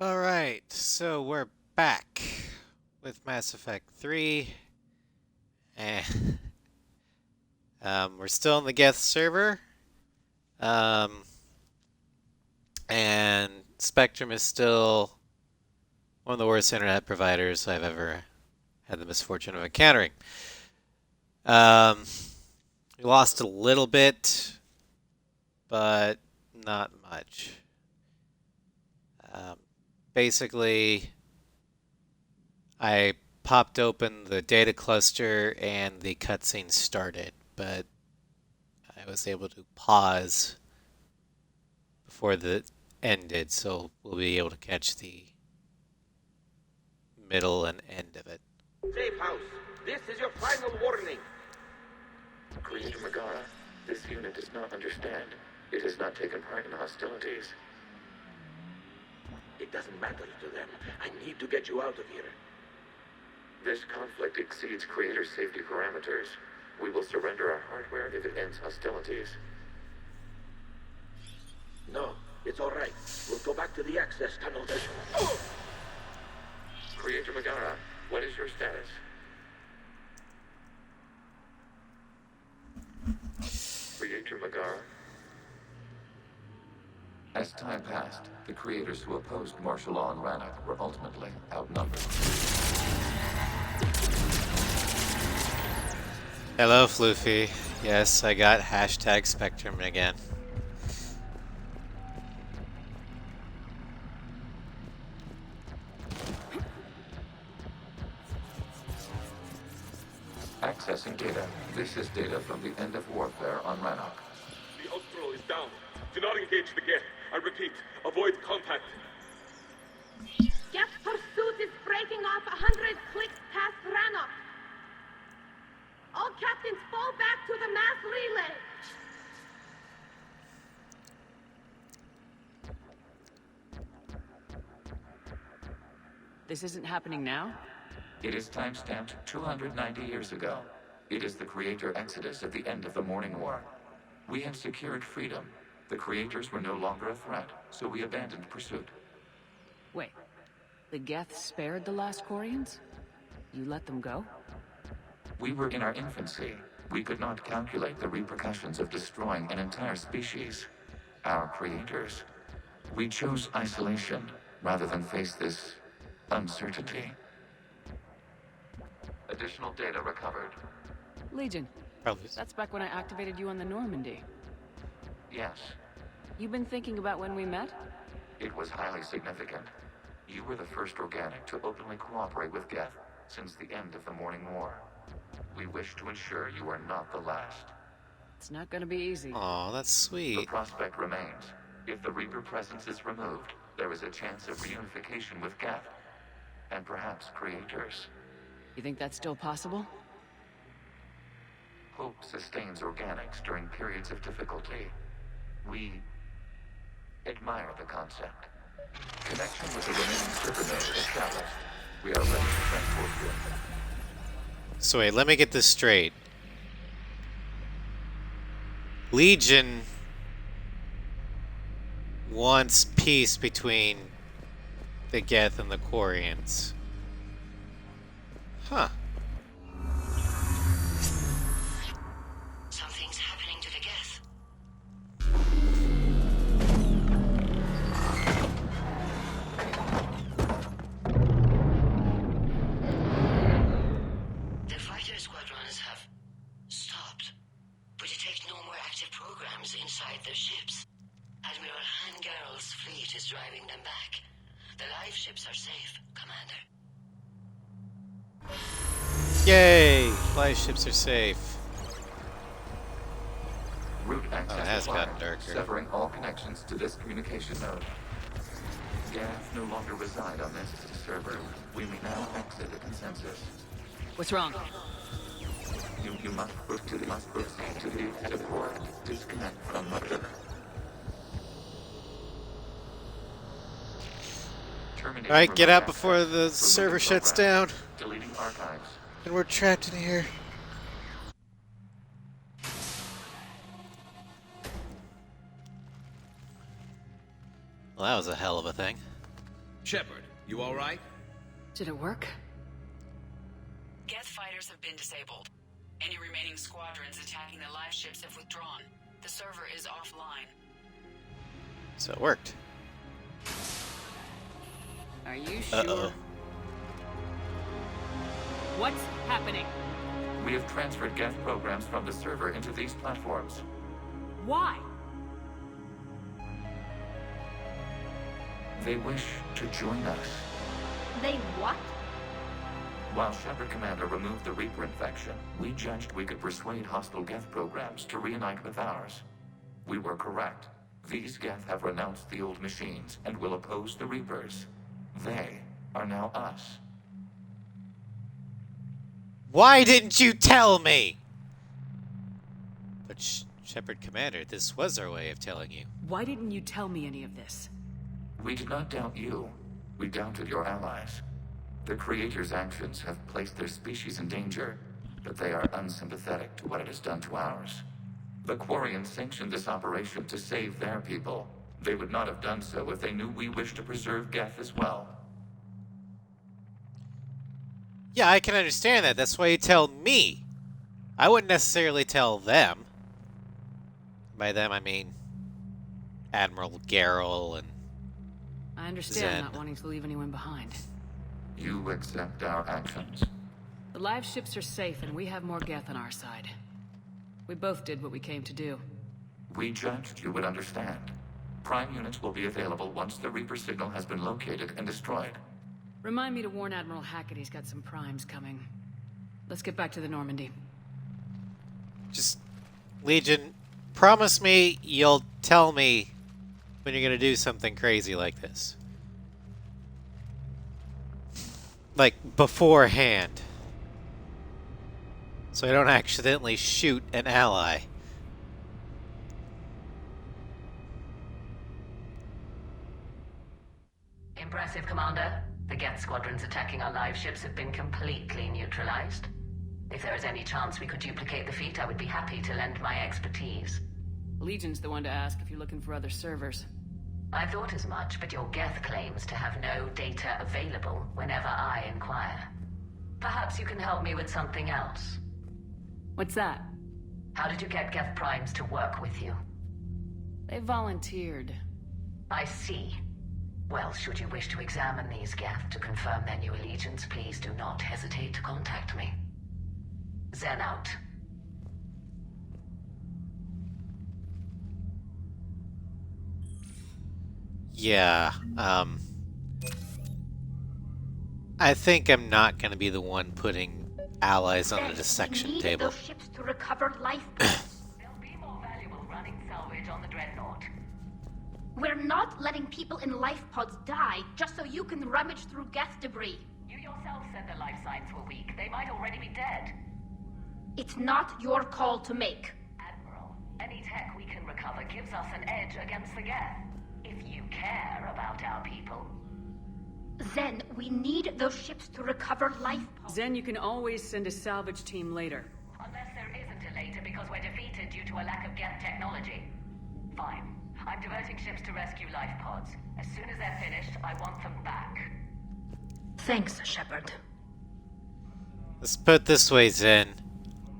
Alright, so we're back with Mass Effect 3, and we're still on the Geth server, um, and Spectrum is still one of the worst internet providers I've ever had the misfortune of encountering. Um, we lost a little bit, but not much. Um, Basically, I popped open the data cluster and the cutscene started, but I was able to pause before the ended, so we'll be able to catch the middle and end of it. Safe house, this is your final warning. Creator Megara, this unit does not understand. It has not taken part in hostilities. It doesn't matter to them. I need to get you out of here. This conflict exceeds Creator's safety parameters. We will surrender our hardware if it ends hostilities. No, it's all right. We'll go back to the access tunnel. Creator Megara, what is your status? Creator Megara? As time passed, the creators who opposed martial law in Rannoch were ultimately outnumbered. Hello, Floofy. Yes, I got hashtag Spectrum again. Accessing data. This is data from the end of warfare on Rannoch. The Austral is down. Do not engage the Geth. I repeat, avoid contact. Geth pursuit is breaking off 100 clicks past Rannoch. All captains fall back to the mass relay. This isn't happening now? It is timestamped 290 years ago. It is the Creator Exodus at the end of the Morning War. We had secured freedom. The Creators were no longer a threat, so we abandoned pursuit. Wait, the Geth spared the last Quarians? You let them go? We were in our infancy. We could not calculate the repercussions of destroying an entire species. Our creators. We chose isolation rather than face this uncertainty. Additional data recovered. Legion. Probably. That's back when I activated you on the Normandy. Yes, You've been thinking about when we met? it was highly significant. You were the first organic to openly cooperate with Geth since the end of the Morning War. We wish to ensure you are not the last. It's not gonna be easy. Aw, that's The sweet. prospect remains. If the Reaper presence is removed, there is a chance of reunification with Geth, and perhaps creators. You think that's still possible? Hope sustains organics during periods of difficulty. We admire the concept. Connection with the remaining server node established. We are ready to transport you. So wait, let me get this straight. Legion wants peace between the Geth and the Quarians. Huh. Something's happening to the Geth. The fighter squadrons have stopped. We detect no more active programs inside their ships. Admiral Hangarl's fleet is driving them back. The live ships are safe, Commander. Yay! Fly ships are safe. Route access it has acquired, gotten darker. severing all connections to this communication node. Geth no longer reside on this server. We may now exit the consensus. What's wrong? You must proceed to the active port. Disconnect from mother. Terminate Alright, get remote out before access. the Removing server shuts down. programs. Deleting archives. And we're trapped in here. Well, that was a hell of a thing. Shepard, you alright? Did it work? Geth fighters have been disabled. Any remaining squadrons attacking the live ships have withdrawn. The server is offline. So it worked. Are you sure? Uh-oh. What's happening? We have transferred Geth programs from the server into these platforms. Why? They wish to join us. They what? While Shepard Commander removed the Reaper infection, we judged we could persuade hostile Geth programs to reunite with ours. We were correct. These Geth have renounced the old machines and will oppose the Reapers. They are now us. Why didn't you tell me? But Shepard Commander, this was our way of telling you. Why didn't you tell me any of this? We did not doubt you. We doubted your allies. The Creator's actions have placed their species in danger, but they are unsympathetic to what it has done to ours. The Quarians sanctioned this operation to save their people. They would not have done so if they knew we wished to preserve Geth as well. Yeah, I can understand that. That's why you tell me. I wouldn't necessarily tell them. By them, I mean Admiral Garrel and I understand Zen. not wanting to leave anyone behind. You accept our actions. The live ships are safe, and we have more Geth on our side. We both did what we came to do. We judged you would understand. Prime units will be available once the Reaper signal has been located and destroyed. Remind me to warn Admiral Hackett he's got some primes coming. Let's get back to the Normandy. just Legion, promise me you'll tell me when you're gonna do something crazy like this. Like, beforehand. So I don't accidentally shoot an ally. Impressive, Commander. The Geth squadrons attacking our live ships have been completely neutralized. If there is any chance we could duplicate the feat, I would be happy to lend my expertise. Legion's the one to ask if you're looking for other servers. I thought as much, but your Geth claims to have no data available whenever I inquire. Perhaps you can help me with something else. What's that? How did you get Geth primes to work with you? They volunteered. I see. Well, should you wish to examine these Geth to confirm their new allegiance, please do not hesitate to contact me. Zen out. Yeah, I think I'm not gonna be the one putting allies on the dissection need table. those ships to recover life. They'll be more valuable running salvage on the Dreadnought. We're not letting people in life pods die just so you can rummage through Geth debris. You yourself said the life signs were weak. They might already be dead. It's not your call to make. Admiral, any tech we can recover gives us an edge against the Geth. If you care about our people. Then we need those ships to recover life pods. Zen, you can always send a salvage team later. Unless there isn't a later because we're defeated due to a lack of Geth technology. Fine. I'm diverting ships to rescue life pods. As soon as they're finished, I want them back. Thanks, Shepard. Let's put it this way, Zen.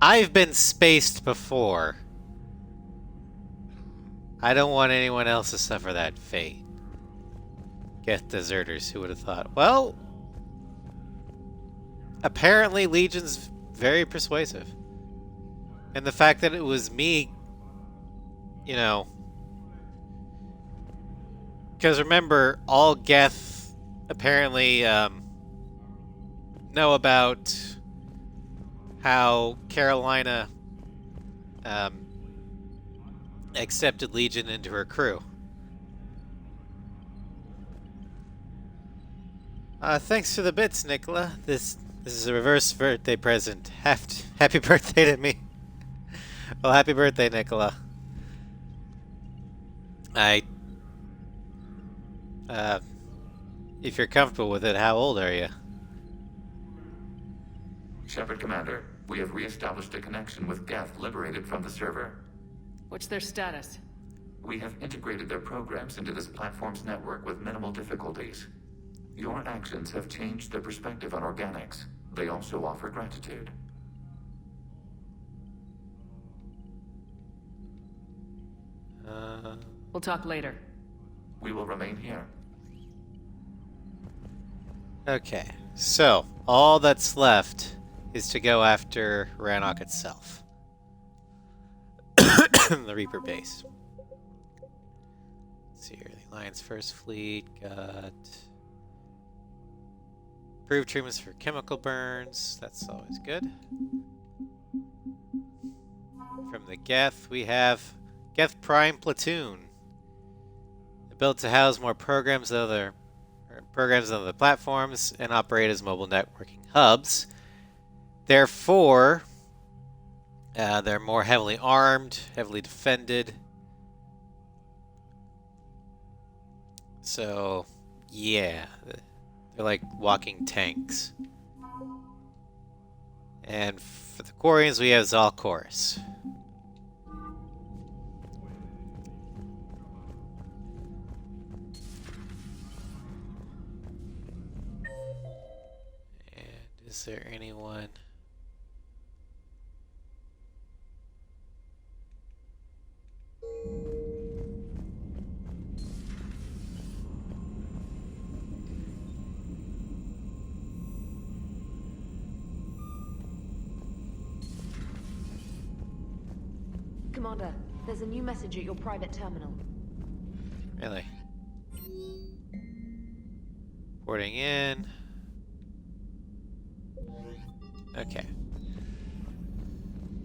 I've been spaced before. I don't want anyone else to suffer that fate. Geth deserters, who would have thought? Well, apparently Legion's very persuasive. And the fact that it was me, you know... Because remember, all Geth apparently know about how Carolina accepted Legion into her crew. Thanks for the bits, Nicola. This is a reverse birthday present. Happy birthday to me. Well, happy birthday, Nicola. If you're comfortable with it, how old are you? Shepard Commander, we have re-established a connection with Geth liberated from the server. What's their status? We have integrated their programs into this platform's network with minimal difficulties. Your actions have changed their perspective on organics. They also offer gratitude. We'll talk later. We will remain here. Okay, so all that's left is to go after Rannoch itself. The Reaper base. Let's see here. The Alliance First Fleet got improved treatments for chemical burns. That's always good. From the Geth, we have Geth Prime Platoon. Built to house more programs on other platforms and operate as mobile networking hubs. Therefore, they're more heavily armed, heavily defended. So, yeah, they're like walking tanks. And for the Quarians, we have Zalchorus. Is there anyone? Commander, there's a new message at your private terminal. Really? Porting in. Okay.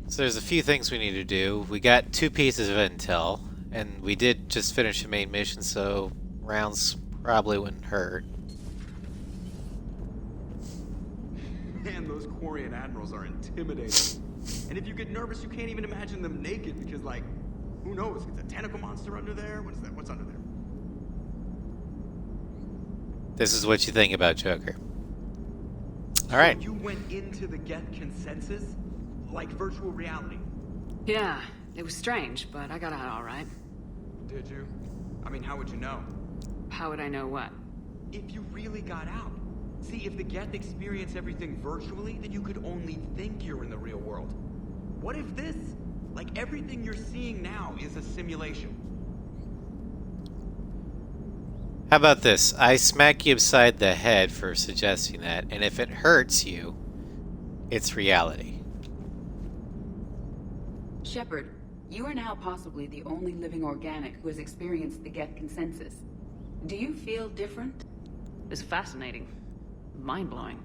So there's a few things we need to do. We got 2 pieces of intel, and we did just finish the main mission, so rounds probably wouldn't hurt. Man, those Quarian admirals are intimidating. And if you get nervous, you can't even imagine them naked because, like, who knows? Is a tentacle monster under there? What is that? What's under there? This is what you think about Joker. So Alright. you went into the Geth consensus? Like virtual reality? Yeah, it was strange, but I got out all right. Did you? I mean, how would you know? How would I know what? If you really got out. See, if the Geth experience everything virtually, then you could only think you're in the real world. What if this, like everything you're seeing now, is a simulation? How about this? I smack you upside the head for suggesting that, and if it hurts you, it's reality. Shepard, you are now possibly the only living organic who has experienced the Geth consensus. Do you feel different? It's fascinating. Mind-blowing.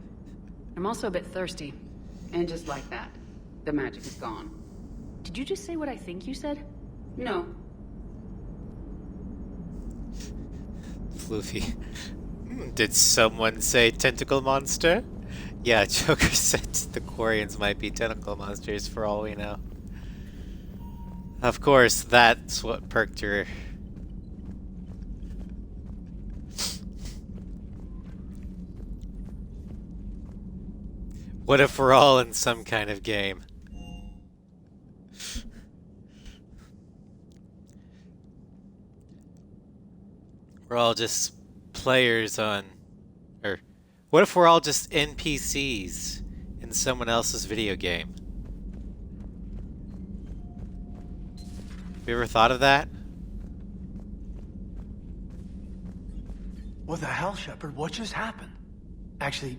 I'm also a bit thirsty. And just like that, the magic is gone. Did you just say what I think you said? No. Floofy. Did someone say tentacle monster? Yeah, Joker said the Quarians might be tentacle monsters for all we know. Of course, that's what perked her. What if we're all in some kind of game? We're all just players on... Or, what if we're all just NPCs in someone else's video game? Have you ever thought of that? What the hell, Shepard? What just happened? Actually,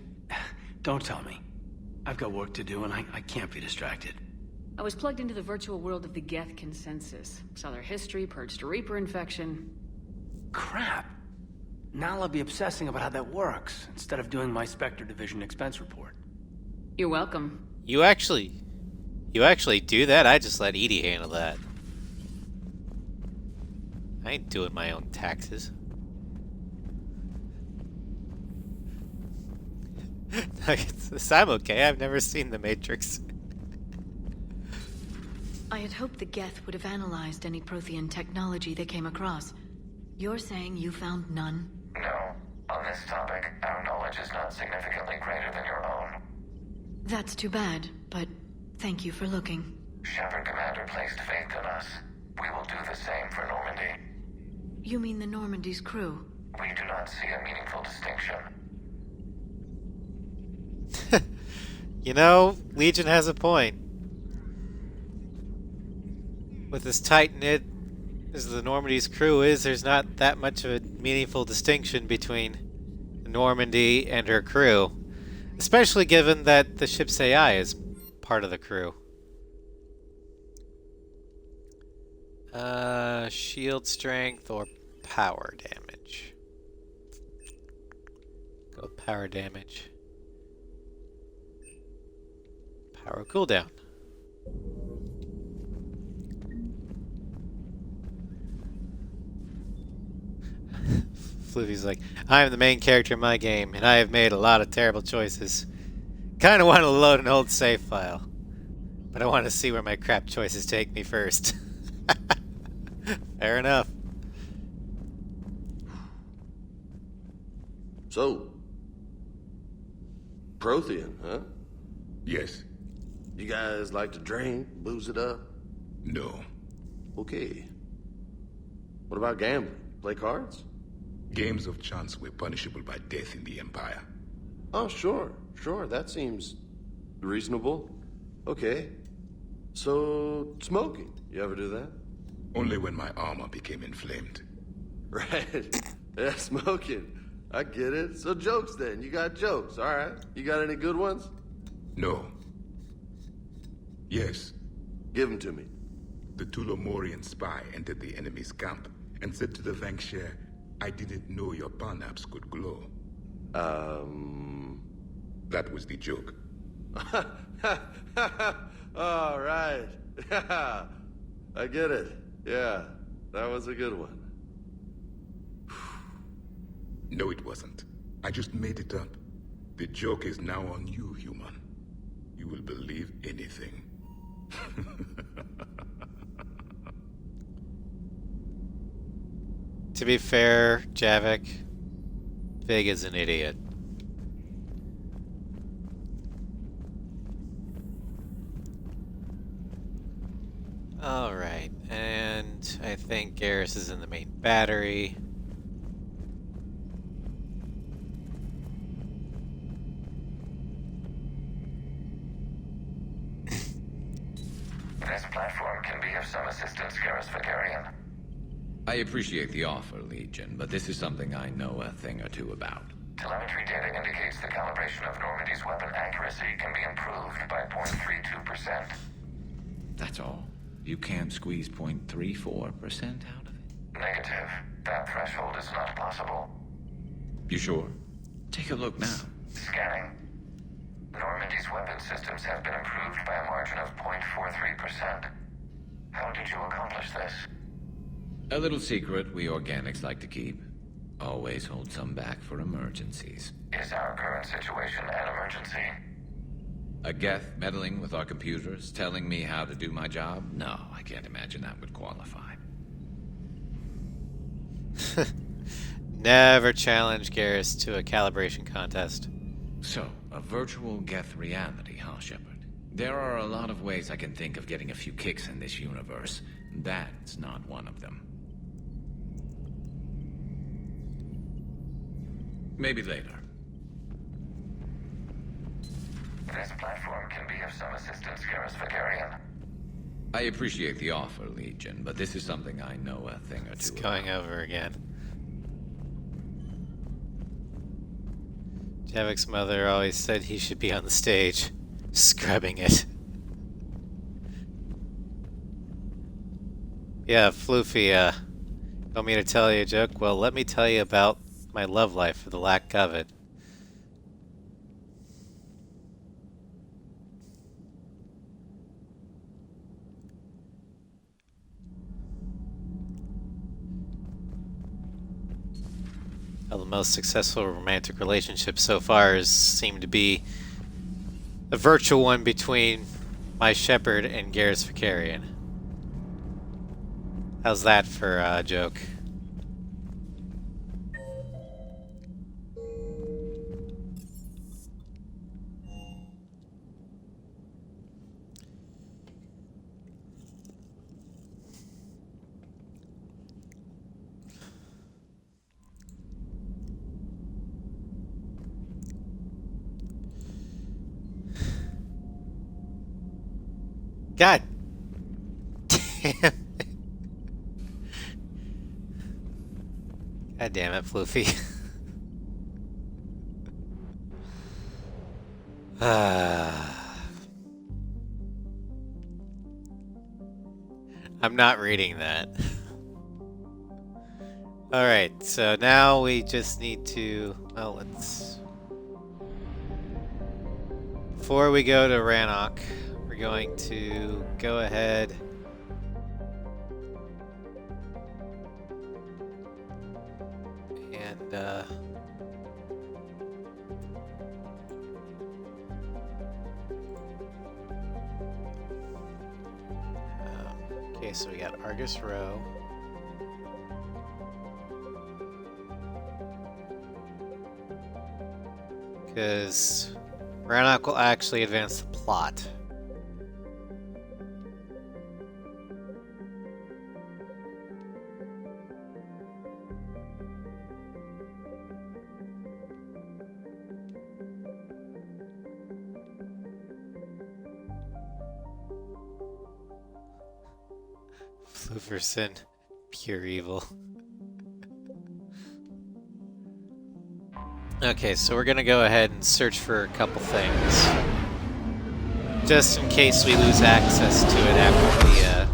don't tell me. I've got work to do and I can't be distracted. I was plugged into the virtual world of the Geth consensus. Saw their history, purged a Reaper infection. Crap. Now I'll be obsessing about how that works, instead of doing my Spectre Division expense report. You're welcome. You actually do that? I just let Edie handle that. I ain't doing my own taxes. I'm okay. I've never seen The Matrix. I had hoped the Geth would have analyzed any Prothean technology they came across. You're saying you found none? No. On this topic, our knowledge is not significantly greater than your own. That's too bad, but thank you for looking. Shepard Commander placed faith in us. We will do the same for Normandy. You mean the Normandy's crew? We do not see a meaningful distinction. You know, Legion has a point. With as tight-knit as the Normandy's crew is, there's not that much of a meaningful distinction between Normandy and her crew. Especially given that the ship's AI is part of the crew. Shield strength or power damage? Go power damage. Power cooldown. Floofy's like, I am the main character in my game, and I have made a lot of terrible choices. Kinda want to load an old save file, but I want to see where my crap choices take me first. Fair enough. So, Prothean, huh? Yes. You guys like to drink, booze it up? No. Okay. What about gambling? Play cards? Games of chance were punishable by death in the Empire. Oh, sure. That seems reasonable. Okay. So, smoking. You ever do that? Only when my armor became inflamed. Right. Yeah, smoking. I get it. So jokes then. You got jokes. All right. You got any good ones? No. Yes. Give them to me. The Tulomorian spy entered the enemy's camp and said to the Vanksher, I didn't know your parnaps could glow. That was the joke. All right. I get it. Yeah, that was a good one. No, it wasn't. I just made it up. The joke is now on you, human. You will believe anything. To be fair, Javik, Vig is an idiot. Alright, and I think Garrus is in the main battery. This platform can be of some assistance, Garrus Vakarian. I appreciate the offer, Legion, but this is something I know a thing or two about. Telemetry data indicates the calibration of Normandy's weapon accuracy can be improved by 0.32%. That's all? You can't squeeze 0.34% out of it? Negative. That threshold is not possible. You sure? Take a look now. Scanning. Normandy's weapon systems have been improved by a margin of 0.43%. How did you accomplish this? A little secret we organics like to keep. Always hold some back for emergencies. Is our current situation an emergency? A Geth meddling with our computers, telling me how to do my job? No, I can't imagine that would qualify. Never challenge Garrus to a calibration contest. So, a virtual Geth reality, huh, Shepard? There are a lot of ways I can think of getting a few kicks in this universe. That's not one of them. Maybe later. This platform can be of some assistance, Garrus Vakarian. I appreciate the offer, Legion, but this is something I know a thing or two It's about. going over again. Javik's mother always said he should be on the stage, scrubbing it. Yeah, Floofy, want me to tell you a joke? Well, let me tell you about my love life for the lack of it. Well, the most successful romantic relationship so far has seemed to be a virtual one between my Shepard and Garrus Vakarian. How's that for a joke? God damn it. God damn it, Floofy. I'm not reading that. Alright, so now we just need to... Well, let's... Before we go to Rannoch, we're going to go ahead... and, okay, so we got Argus Row. Because Rannoch will actually advance the plot. Flooferson, pure evil. Okay, so we're gonna go ahead and search for a couple things. Just in case we lose access to it after the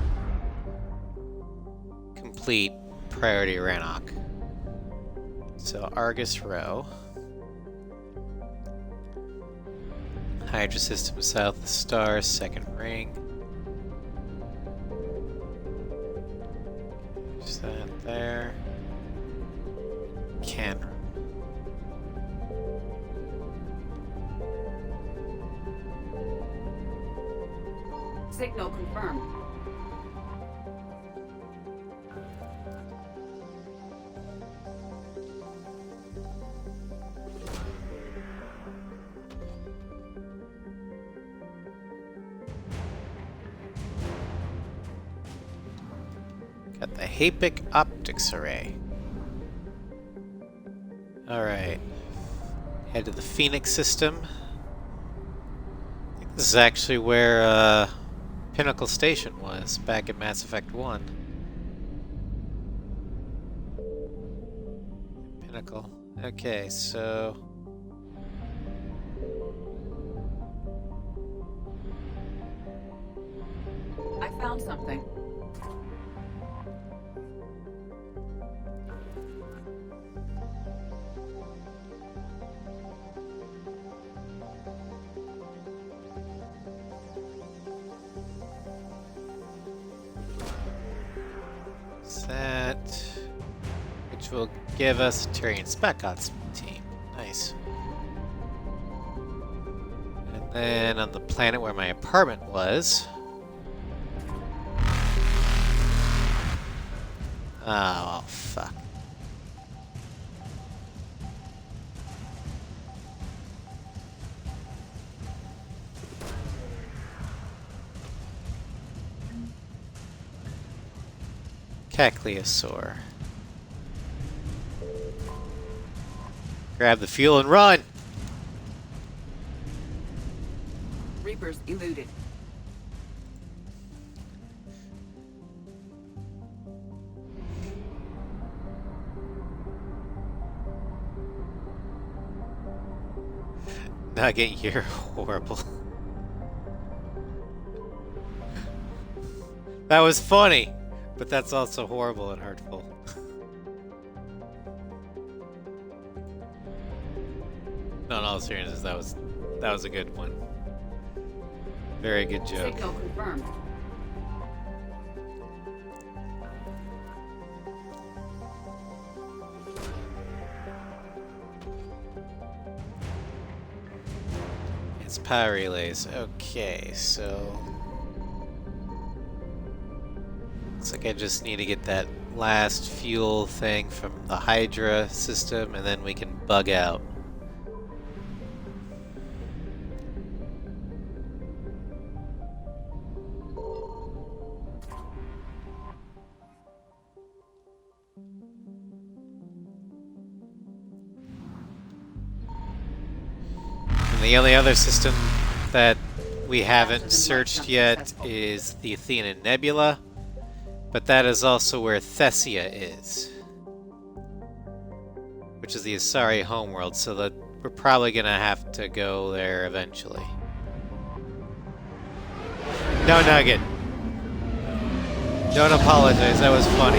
complete Priority Rannoch. So Argus Row. Hydra System south of the star, second ring. There's that there. Canron. Signal confirmed. Got the Hapic Optics Array. Alright. Head to the Phoenix system. I think this is actually where Pinnacle Station was back in Mass Effect 1. Pinnacle. Okay, so... I found something. That, which will give us a Turian Spec Ops team. Nice. And then on the planet where my apartment was. Oh, fuck. Cacliosaur. Grab the fuel and run! Reapers eluded. Nugget, you're horrible. That was funny, but that's also horrible and hurtful. No, in all seriousness, that was a good one. Very good joke. Signal confirmed. It's power relays. Okay, so looks like I just need to get that last fuel thing from the Hydra system, and then we can bug out. And the only other system that we haven't searched yet is the Athena Nebula, but that is also where Thessia is, which is the Asari homeworld, so that we're probably gonna have to go there eventually. No, Nugget. Don't apologize, that was funny.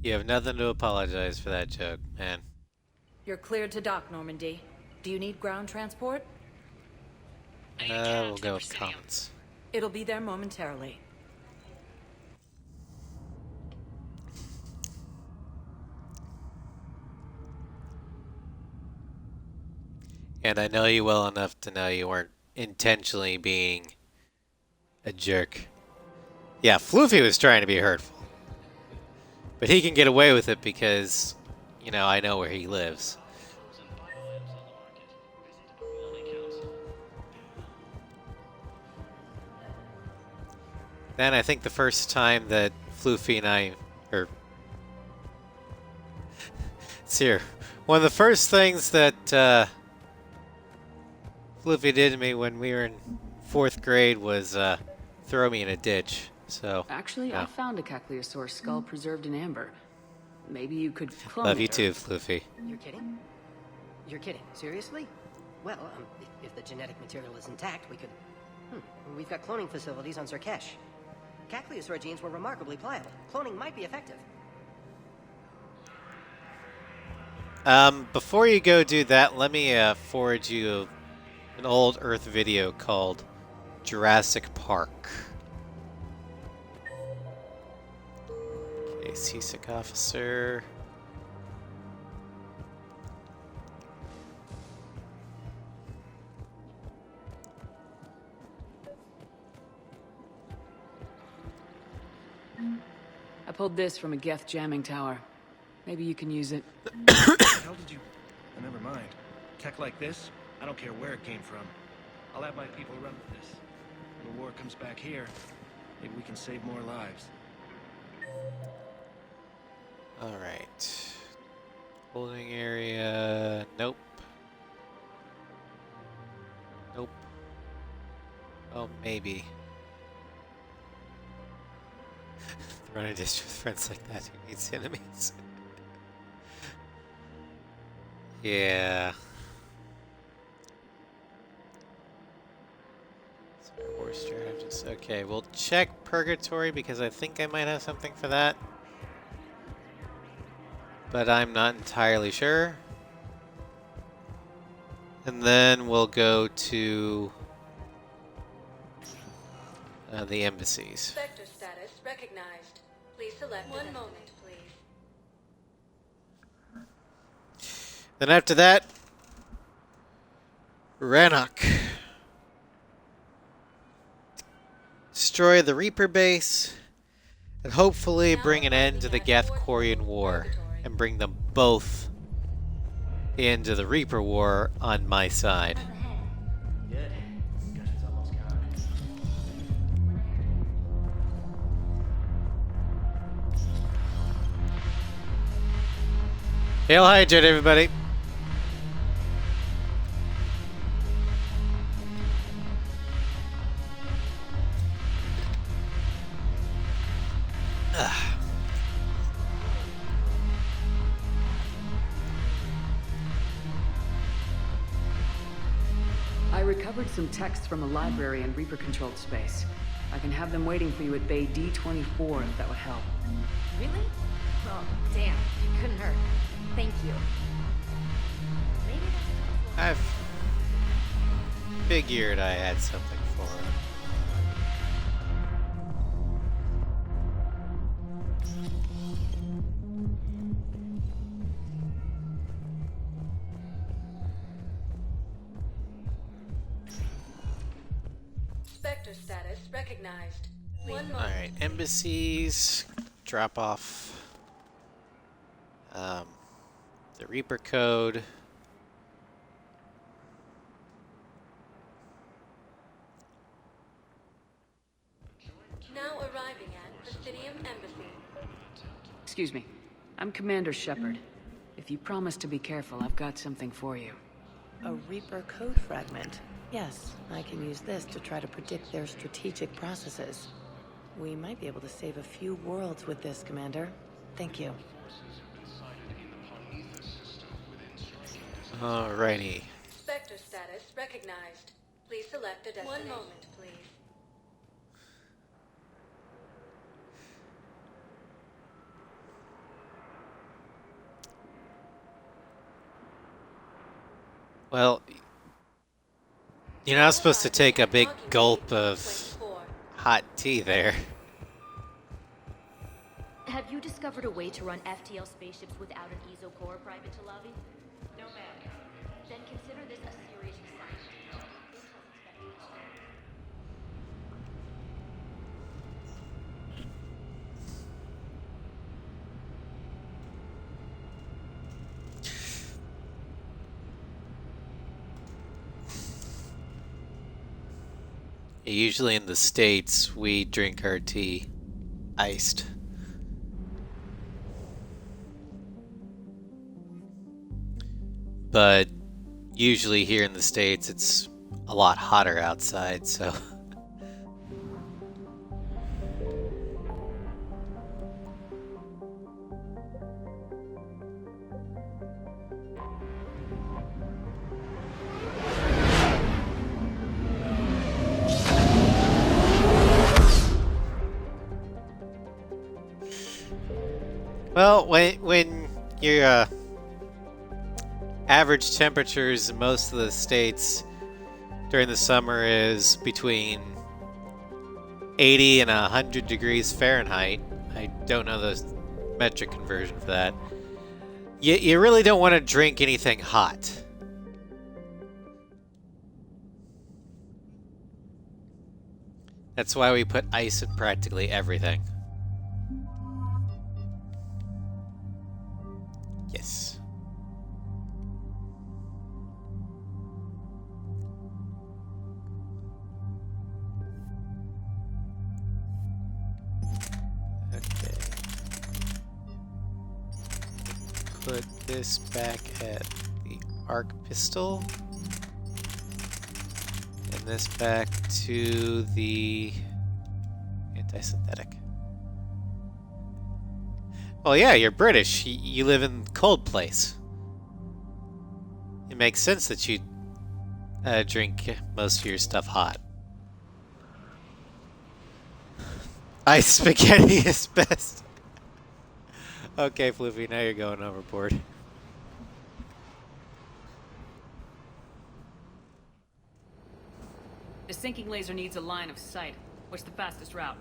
You have nothing to apologize for that joke, man. You're cleared to dock, Normandy. Do you need ground transport? We'll go with comments. It'll be there momentarily. And I know you well enough to know you weren't intentionally being a jerk. Yeah, Floofy was trying to be hurtful. But he can get away with it because, you know, I know where he lives. Then I think the first time that Floofy and I, it's here. One of the first things that Floofy did to me when we were in 4th grade was throw me in a ditch. So actually, I found a Caecilisaur skull preserved in amber. Maybe you could clone Love it you too, Floofy. You're kidding? You're kidding? Seriously? Well, if the genetic material is intact, we could... We've got cloning facilities on Zerkesh. Caecilisaur genes were remarkably pliable. Cloning might be effective. Before you go do that, let me forward you an old Earth video called Jurassic Park. Okay, Seasick Officer. I pulled this from a Geth jamming tower. Maybe you can use it. How did you... Oh, never mind. Tech like this, I don't care where it came from. I'll have my people run with this. When the war comes back here, maybe we can save more lives. Alright. Holding area... Nope. Nope. Oh, maybe. Run a dish with friends like that who meets enemies. Yeah. War strategist. Okay, we'll check Purgatory because I think I might have something for that. But I'm not entirely sure. And then we'll go to the embassies. Sector status recognized. Please select one moment, please. Then after that, Rannoch. Destroy the Reaper base, and hopefully bring an end to the Geth-Corian War, and bring them both into the Reaper War on my side. Good. Discussion's almost gone. Hail Hydra, everybody! I recovered some texts from a library in Reaper-controlled space. I can have them waiting for you at Bay D-24 if that would help. Really? Oh, damn. Couldn't hurt. Thank you. Maybe that's... I've figured I had something for her. Spectre status recognized. One moment. Alright, embassies, drop off the Reaper code. Obsidian Embassy. Excuse me. I'm Commander Shepard. If you promise to be careful, I've got something for you. A Reaper code fragment. Yes, I can use this to try to predict their strategic processes. We might be able to save a few worlds with this, Commander. Thank you. Alrighty. Spectre status recognized. Please select a destination. 1 moment, please. Well, you're not supposed to take a big gulp of hot tea there. Have you discovered a way to run FTL spaceships without an ESO core private to lobby? No, ma'am. Then consider this a serious assignment. Usually in the States, we drink our tea iced. But usually here in the States, it's a lot hotter outside, so... Well, when your average temperatures in most of the states during the summer is between 80 and 100 degrees Fahrenheit, I don't know the metric conversion for that, you really don't want to drink anything hot. That's why we put ice in practically everything. Yes. Okay. Put this back at the arc pistol. And this back to the anti-synthetic. Well, yeah, you're British. You live in cold place. It makes sense that you drink most of your stuff hot. Ice spaghetti is best. Okay, Floofy, now you're going overboard. The sinking laser needs a line of sight. What's the fastest route?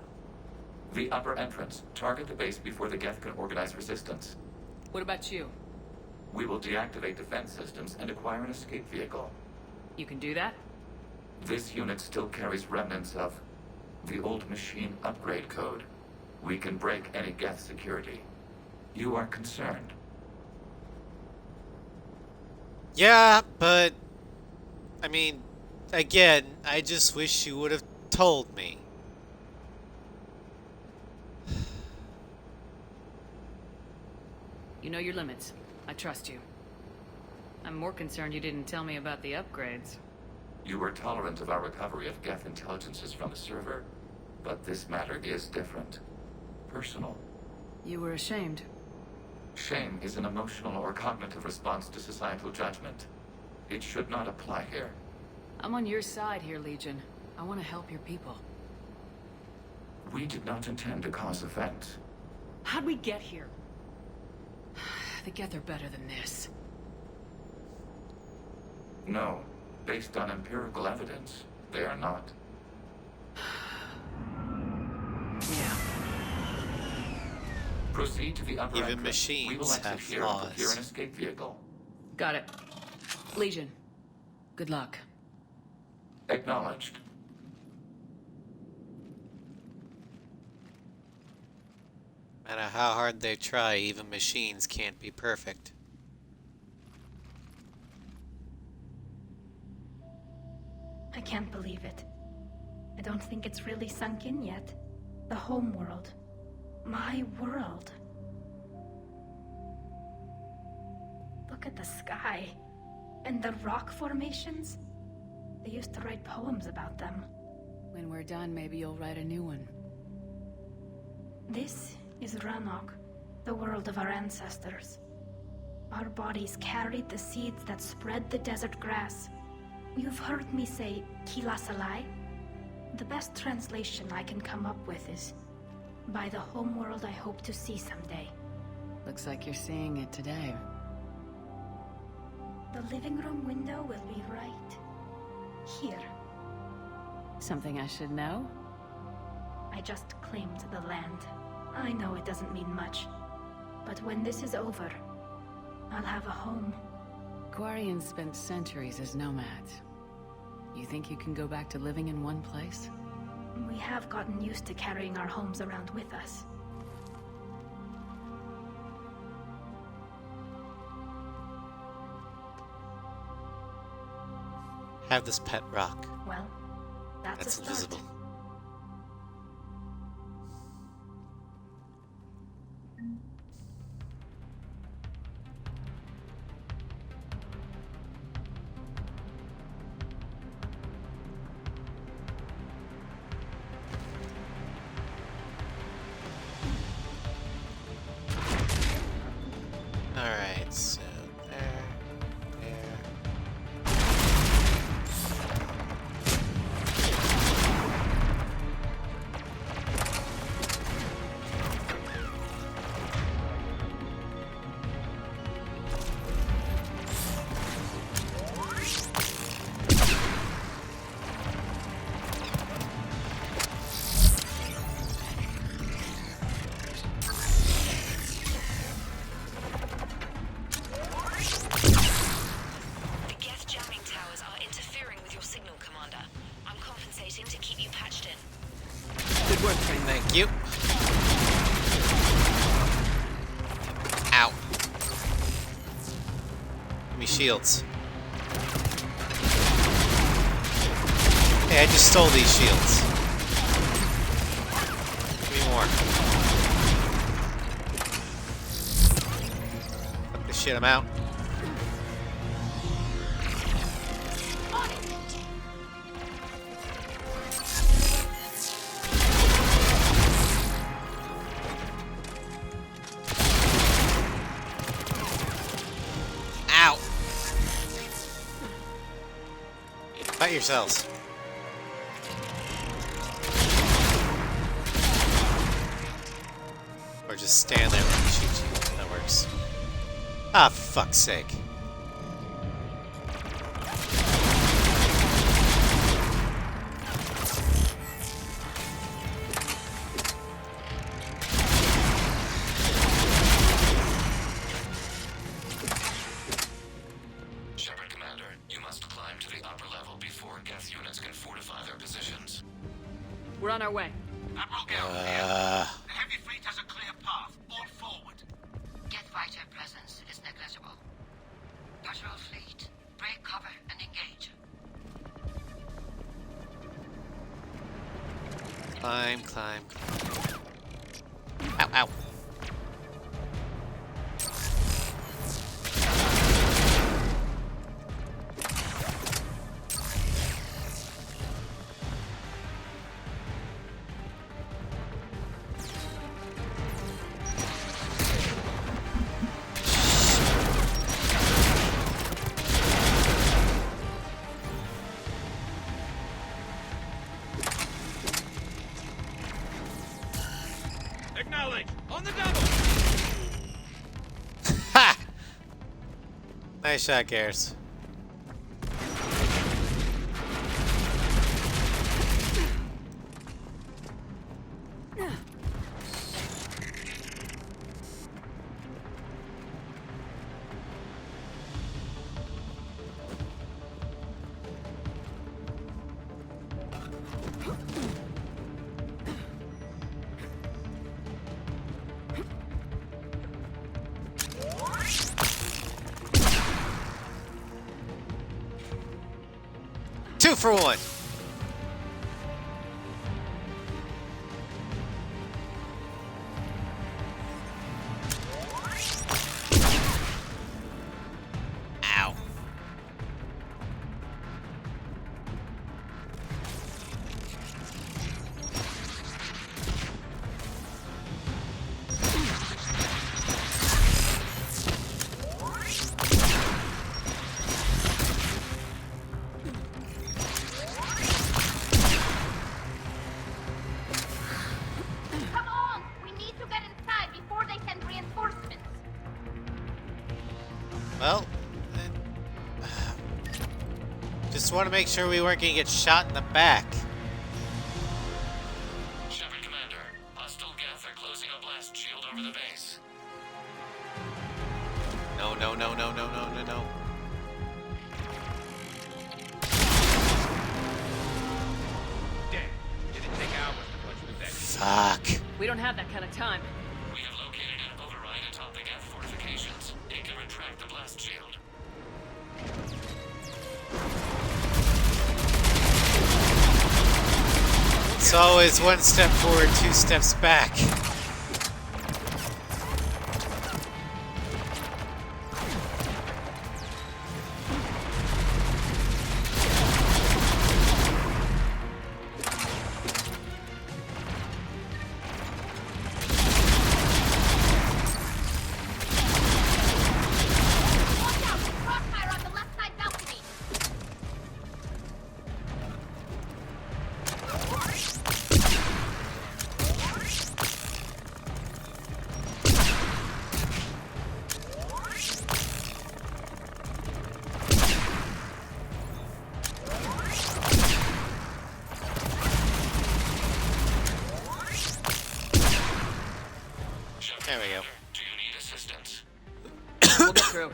The upper entrance. Target the base before the Geth can organize resistance. What about you? We will deactivate defense systems and acquire an escape vehicle. You can do that? This unit still carries remnants of the old machine upgrade code. We can break any Geth security. You are concerned? Yeah, but... I mean, again, I just wish you would have told me. You know your limits. I trust you. I'm more concerned you didn't tell me about the upgrades. You were tolerant of our recovery of Geth intelligences from the server, but this matter is different. Personal. You were ashamed. Shame is an emotional or cognitive response to societal judgment. It should not apply here. I'm on your side here, Legion. I want to help your people. We did not intend to cause offense. How'd we get here? The Geth are better than this. No. Based on empirical evidence, they are not. Yeah. Proceed to the upper Even entrance. machines We will exit have here and flaws. procure an escape vehicle. Got it. Legion. Good luck. Acknowledged. No matter how hard they try, even machines can't be perfect. I can't believe it. I don't think it's really sunk in yet. The home world. My world. Look at the sky. And the rock formations. They used to write poems about them. When we're done, maybe you'll write a new one. This is Rannoch, the world of our ancestors. Our bodies carried the seeds that spread the desert grass. You've heard me say Kilasalai? The best translation I can come up with is, by the homeworld I hope to see someday. Looks like you're seeing it today. The living room window will be right here. Something I should know? I just claimed the land. I know it doesn't mean much, but when this is over, I'll have a home. Quarians spent centuries as nomads. You think you can go back to living in one place? We have gotten used to carrying our homes around with us. Have this pet rock. Well, that's a start. Invisible. Alright, so there. Thank you. Ow. Give me shields. Hey, I just stole these shields. Give me more. Fuck this shit, I'm out. Fight yourselves. Or just stand there when he shoots you. That works. Ah, for fuck's sake. Shepard, Commander, you must climb to the upper level before Geth units can fortify their positions. We're on our way. Admiral Gale here. The heavy fleet has a clear path. All forward. Geth fighter presence is negligible. Patrol fleet, break cover and engage. Climb, climb, climb. Ow, ow. Acknowledge! On the double! Ha! Nice shot, Garrus. Two for one. just want to make sure we weren't going to get shot in the back. Shepard Commander, hostile Geth are closing a blast shield over the base. No. Dead. Didn't take hours to punch the deck. Fuck. We don't have that kind of time. We have located an override atop the Geth fortifications. It can retract the blast shield. It's always one step forward, two steps back. Crossfire on the left side balcony. There we go. Do you need assistance? We'll get through.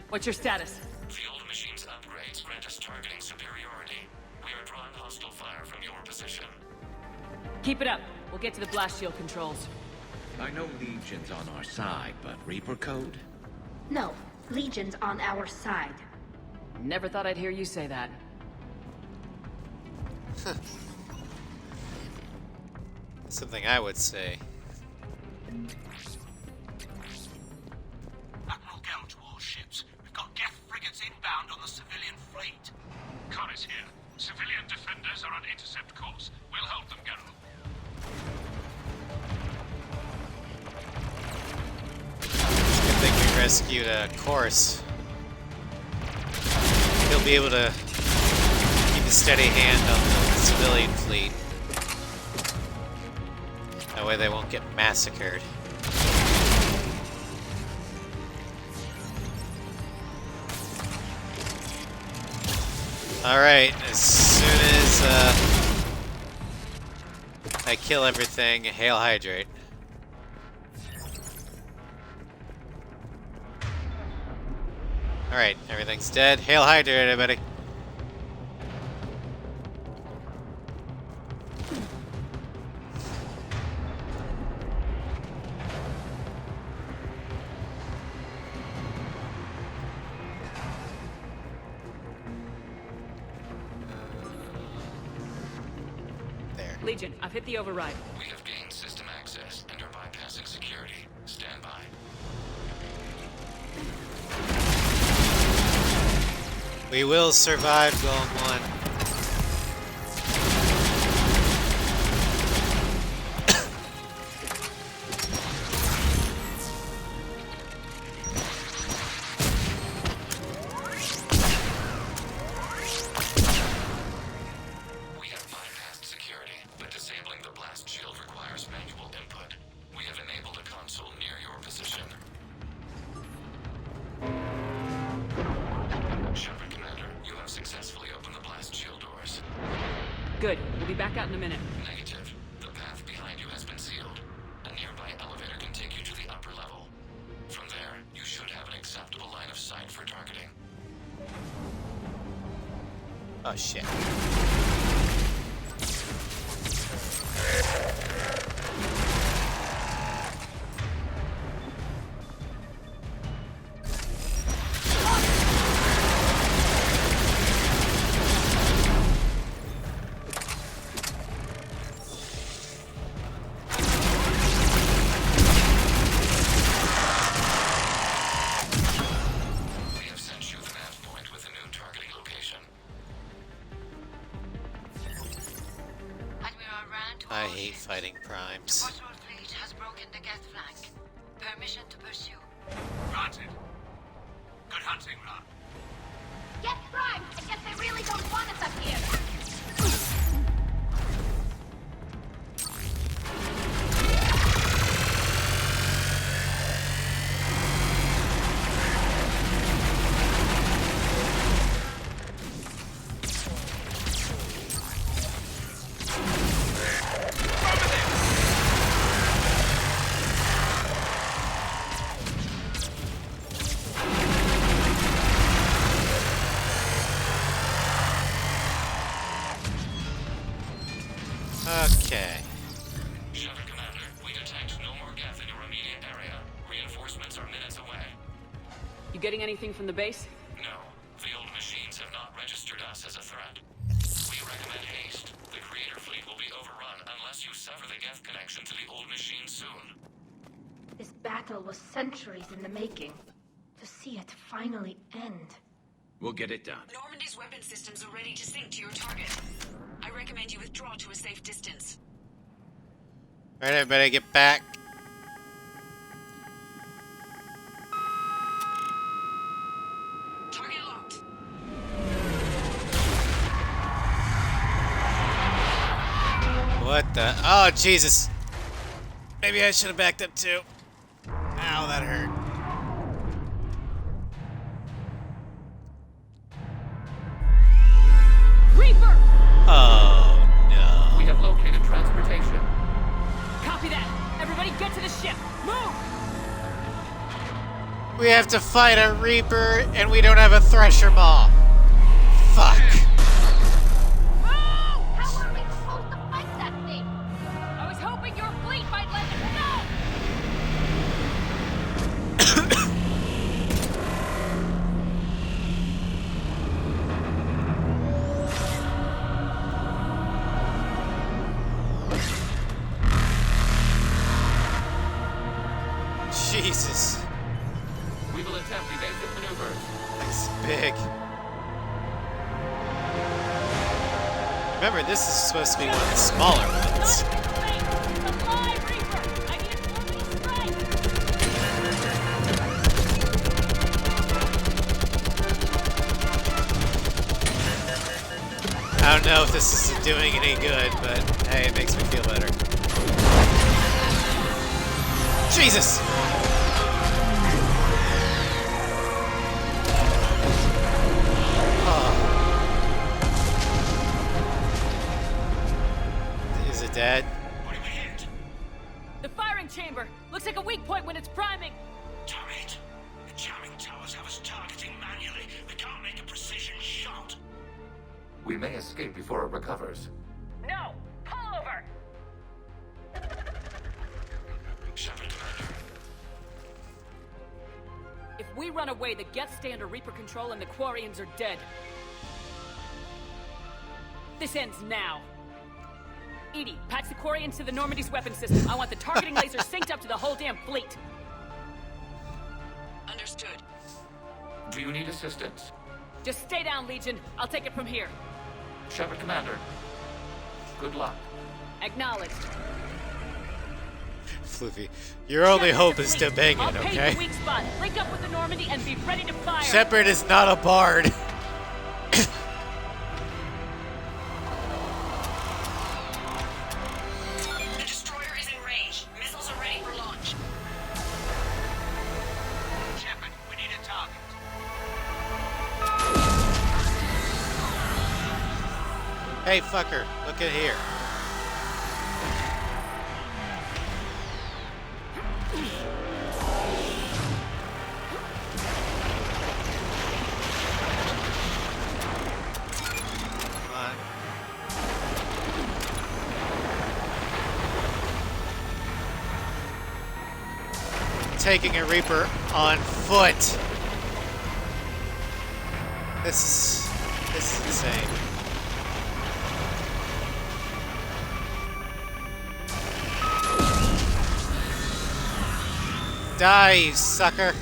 What's your status? The old machine's upgrades grant us targeting superiority. We are drawing hostile fire from your position. Keep it up. We'll get to the blast shield controls. I know Legion's on our side, but Reaper Code? No, Legion's on our side. Never thought I'd hear you say that. Something I would say. Admiral Gell to all ships. We've got Geth frigates inbound on the civilian fleet. Connor's here. Civilian defenders are on intercept course. We'll help them, Geralt. Good thing we rescued a course. He'll be able to keep a steady hand on the civilian fleet. That way they won't get massacred. Alright, as soon as I kill everything, hail hydrate. Alright, everything's dead. Hail hydrate, everybody. Legion, I've hit the override. We have gained system access and are bypassing security. Stand by. We will survive Golem 1. We have bypassed security, but disabling the blast shield requires manual input. We have enabled a console near your position. Shepard Commander, you have successfully opened the blast shield doors. Good. We'll be back out in a minute. Negative. The path behind you has been sealed. A nearby elevator can take you to the upper level. From there, you should have an acceptable line of sight for targeting. Oh shit. We have sent you the nav point with a new targeting location. Admiral Rand to I all hate ships. fighting primes. The patrol fleet has broken the Geth flank. Permission to pursue. Granted. Good hunting, Ron. Get primed! I guess they really don't want us up here. Okay. Shepard Commander, we detect no more Geth in your immediate area. Reinforcements are minutes away. You getting anything from the base? No, the old machines have not registered us as a threat. We recommend haste. The Creator fleet will be overrun unless you sever the Geth connection to the old machine soon. This battle was centuries in the making. To see it finally end. We'll get it done. Normandy's weapon systems are ready to sink to your target. I recommend you withdraw to a safe distance. Alright, everybody, get back. Target locked. What the? Oh, Jesus. Maybe I should have backed up too. Ow, that hurt. Reaper! Oh, no. We have located transportation. Copy that. Everybody get to the ship. Move! We have to fight a Reaper, and we don't have a Thresher Maw. Fuck. How are we supposed to fight that thing? I was hoping your fleet might let us know! Jesus. We will attempt evasive maneuvers. That's big. Remember, this is supposed to be one of the smaller ones. I don't know if this is doing any good, but hey, it makes me feel better. Jesus! Oh. Is it dead? What did we hit? The firing chamber! Looks like a weak point when it's priming! Damn it! The jamming towers have us targeting manually. We can't make a precision shot. We may escape before it recovers. No! Pull over! Shepard Commander. If we run away, the Geth stay under Reaper control and the Quarians are dead. This ends now. Edie, patch the Quarians to the Normandy's weapon system. I want the targeting laser synced up to the whole damn fleet. Understood. Do you need assistance? Just stay down, Legion. I'll take it from here. Shepard Commander. Good luck. Acknowledged. Floofy, your only hope is to bang I'll it, pay okay? the weak spot. Link up with the Normandy and be ready to fire. Shepard is not a bard. The destroyer is in range. Missiles are ready for launch. Shepard, we need a target. Hey, fucker, look at here. Come on. Taking a Reaper on foot. This is insane. Die, you sucker.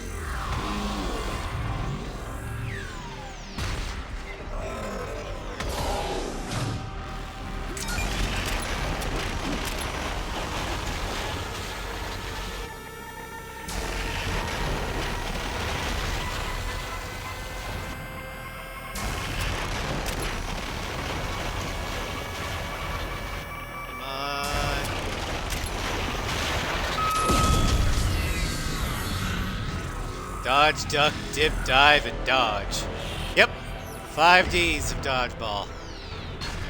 Come on. Dodge, duck, dip, dive, and dodge. Yep. 5 Ds of dodgeball.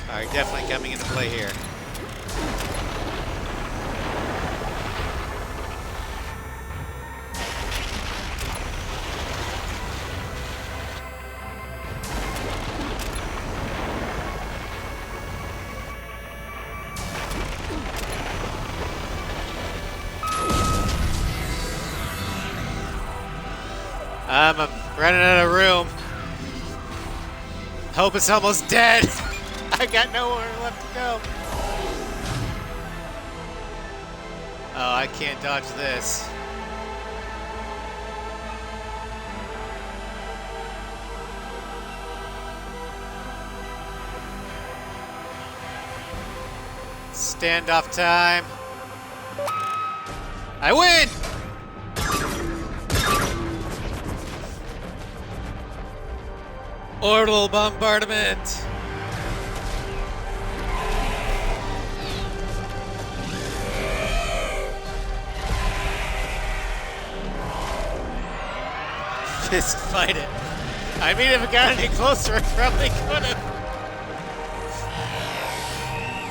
Alright, definitely coming into play here. I'm running out of room. Hope it's almost dead. I got nowhere left to go. Oh, I can't dodge this. Standoff time. I win! Orbital bombardment. Fist fight it. I mean, if it got any closer, it probably could have.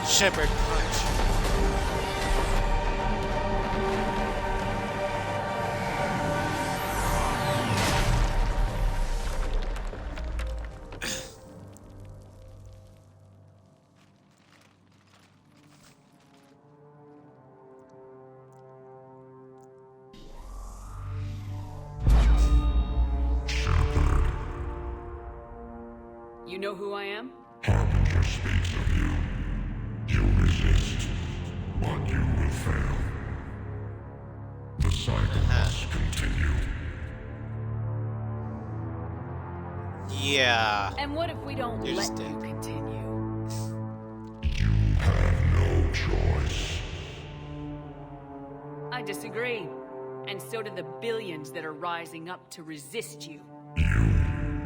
Shepard punch. You know who I am? Harbinger speaks of you. You resist, but you will fail. The cycle must continue. Yeah. And what if we don't You're let just you dead. continue? You have no choice. I disagree. And so do the billions that are rising up to resist you.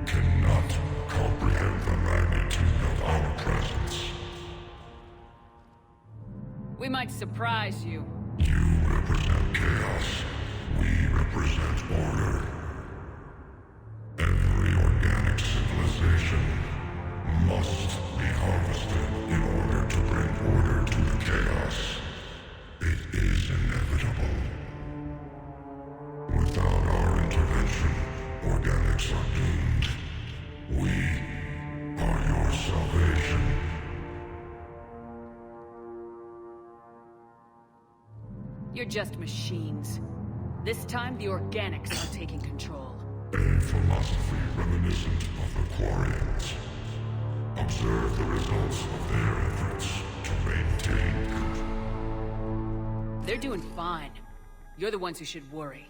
Cannot comprehend the magnitude of our presence. We might surprise you. You represent chaos. We represent order. Every organic civilization must be harvested in order to bring order to the chaos. It is inevitable. Without our intervention, organics are doomed. We are your salvation. You're just machines. This time, the organics are taking control. A philosophy reminiscent of the Quarians. Observe the results of their efforts to maintain. They're doing fine. You're the ones who should worry.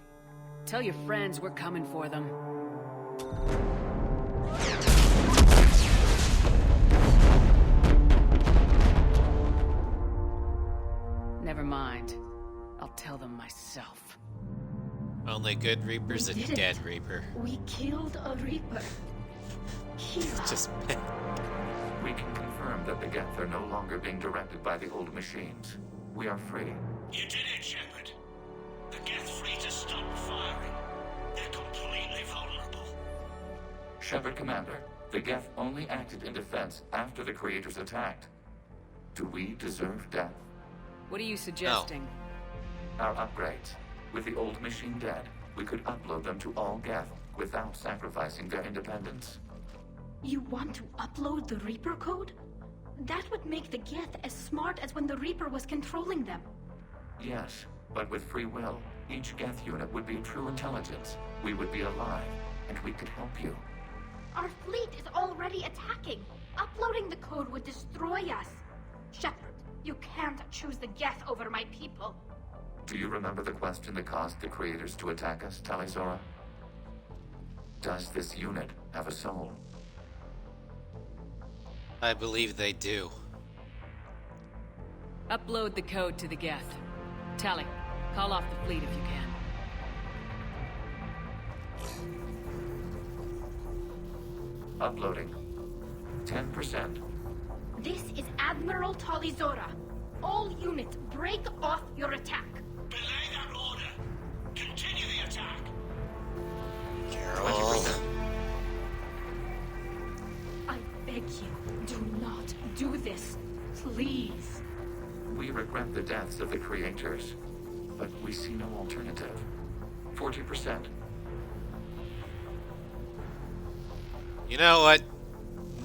Tell your friends we're coming for them. Never mind. I'll tell them myself. Only good Reaper's a We did it. dead Reaper. We killed a Reaper. It's just We can confirm that the Geth are no longer being directed by the old machines. We are free. You did it, Shepard. The Geth free to stop firing. They're completely vulnerable. Shepard, Commander, the Geth only acted in defense after the creators attacked. Do we deserve death? What are you suggesting? Our upgrades. With the old machine dead, we could upload them to all Geth without sacrificing their independence. You want to upload the Reaper code? That would make the Geth as smart as when the Reaper was controlling them. Yes, but with free will, each Geth unit would be true intelligence. We would be alive, and we could help you. Our fleet is already attacking. Uploading the code would destroy us. Shepard, you can't choose the Geth over my people. Do you remember the question that caused the creators to attack us, Talizora? Does this unit have a soul? I believe they do. Upload the code to the Geth. Tally, call off the fleet if you can. Uploading. 10%. This is Admiral Talizora. All units, break off your attack. Belay that order. Continue the attack. Carol. I beg you, do not do this. Please. We regret the deaths of the creators, but we see no alternative. 40%. You know what?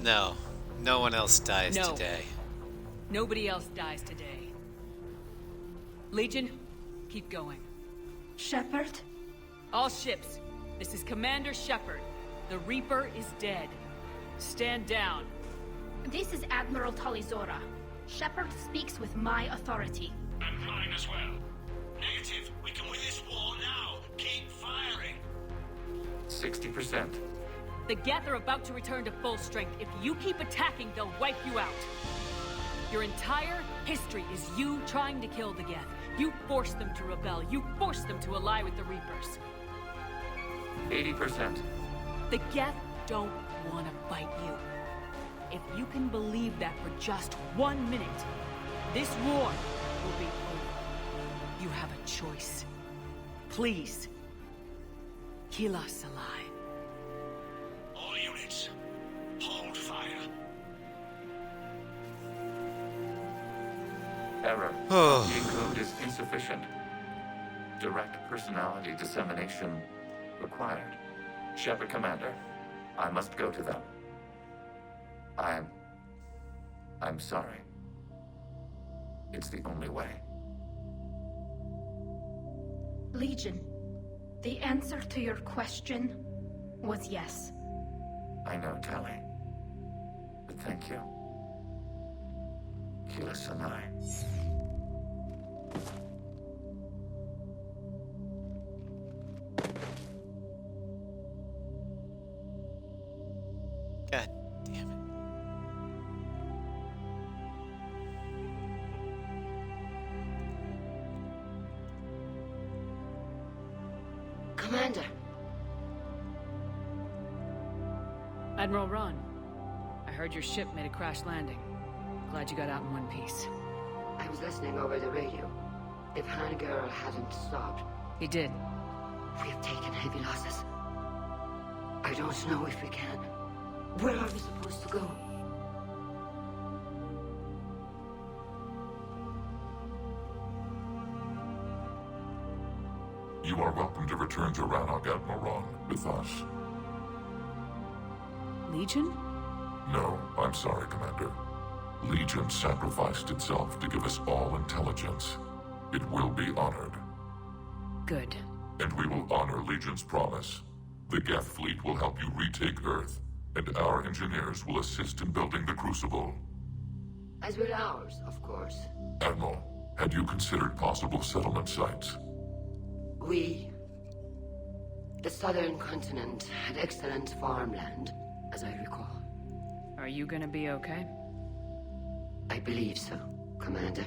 No. No one else dies No. today. Nobody else dies today. Legion, keep going. Shepard? All ships, This is Commander Shepard. The Reaper is dead. Stand down. This is Admiral Talizora. Shepard speaks with my authority. And mine as well. Negative. We can win this war now. Keep firing. 60%. The Geth are about to return to full strength. If you keep attacking, they'll wipe you out. Your entire history is you trying to kill the Geth. You forced them to rebel. You forced them to ally with the Reapers. 80%. The Geth don't want to fight you. If you can believe that for just 1 minute, this war will be over. You have a choice. Please, kill us alive. All units, hold fire. Error. The code is insufficient. Direct personality dissemination required. Shepard Commander, I must go to them. I'm sorry. It's the only way. Legion, the answer to your question was yes. I know, Tali. But thank you. Kila Sanai. God damn it. Commander. Admiral Ron, I heard your ship made a crash landing. Glad you got out in one piece. I was listening over the radio. If Hangirl hadn't stopped... He did. We have taken heavy losses. I don't know if we can. Where are we supposed to go? You are welcome to return to Rannoch, Admiral Ron, with us. Legion? No, I'm sorry, Commander. Legion sacrificed itself to give us all intelligence. It will be honored. Good. And we will honor Legion's promise. The Geth fleet will help you retake Earth, and our engineers will assist in building the Crucible. As will ours, of course. Admiral, had you considered possible settlement sites? The southern continent had excellent farmland, as I recall. Are you gonna be okay? I believe so, Commander.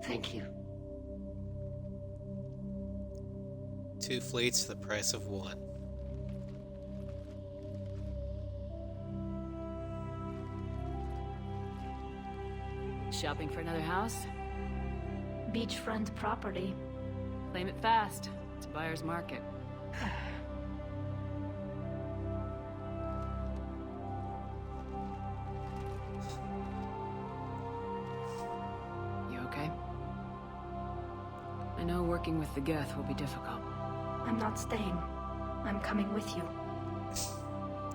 Thank you. 2 fleets, the price of 1. Shopping for another house? Beachfront property. Claim it fast. It's a buyer's market. You okay? I know working with the Geth will be difficult. I'm not staying. I'm coming with you.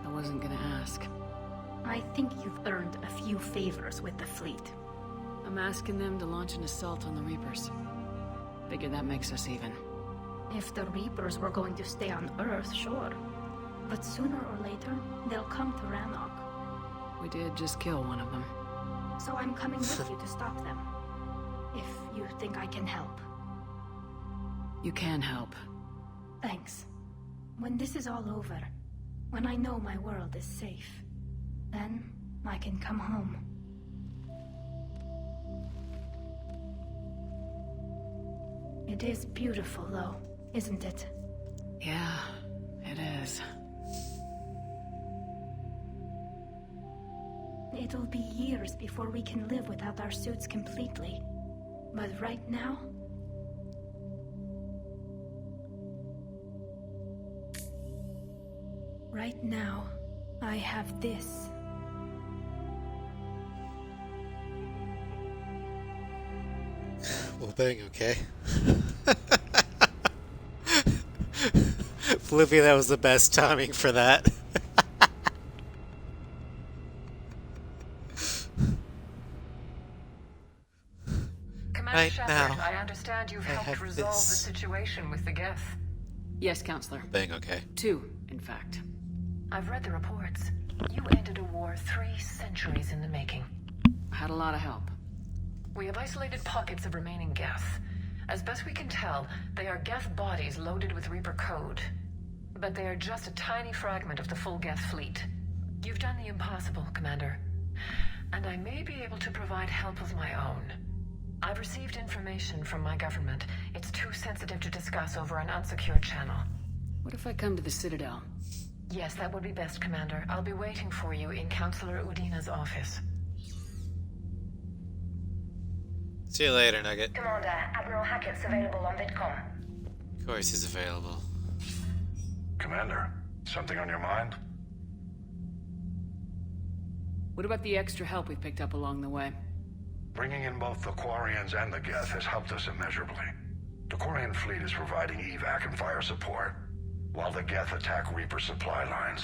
I wasn't gonna ask. I think you've earned a few favors with the fleet. I'm asking them to launch an assault on the Reapers. Figure that makes us even. If the Reapers were going to stay on Earth, sure. But sooner or later, they'll come to Rannoch. We did just kill one of them. So I'm coming with you to stop them. If you think I can help. You can help. Thanks. When this is all over, when I know my world is safe, then I can come home. It is beautiful, though, isn't it? Yeah, it is. It'll be years before we can live without our suits completely. But right now... Right now, I have this. Well, dang, okay. Flippy, that was the best timing for that. Commander Right Shepard, now, I understand you've I helped have resolve this. the situation with the Geth. Yes, Counselor. Bang, okay. 2, in fact. I've read the reports. You ended a war 3 centuries in the making. I had a lot of help. We have isolated pockets of remaining Geth. As best we can tell, they are Geth bodies loaded with Reaper code. But they are just a tiny fragment of the full Geth fleet. You've done the impossible, Commander. And I may be able to provide help of my own. I've received information from my government. It's too sensitive to discuss over an unsecured channel. What if I come to the Citadel? Yes, that would be best, Commander. I'll be waiting for you in Counselor Udina's office. See you later, Nugget. Commander, Admiral Hackett's available on VidCom. Of course he's available. Commander, something on your mind? What about the extra help we picked up along the way? Bringing in both the Quarians and the Geth has helped us immeasurably. The Quarian fleet is providing evac and fire support, while the Geth attack Reaper supply lines.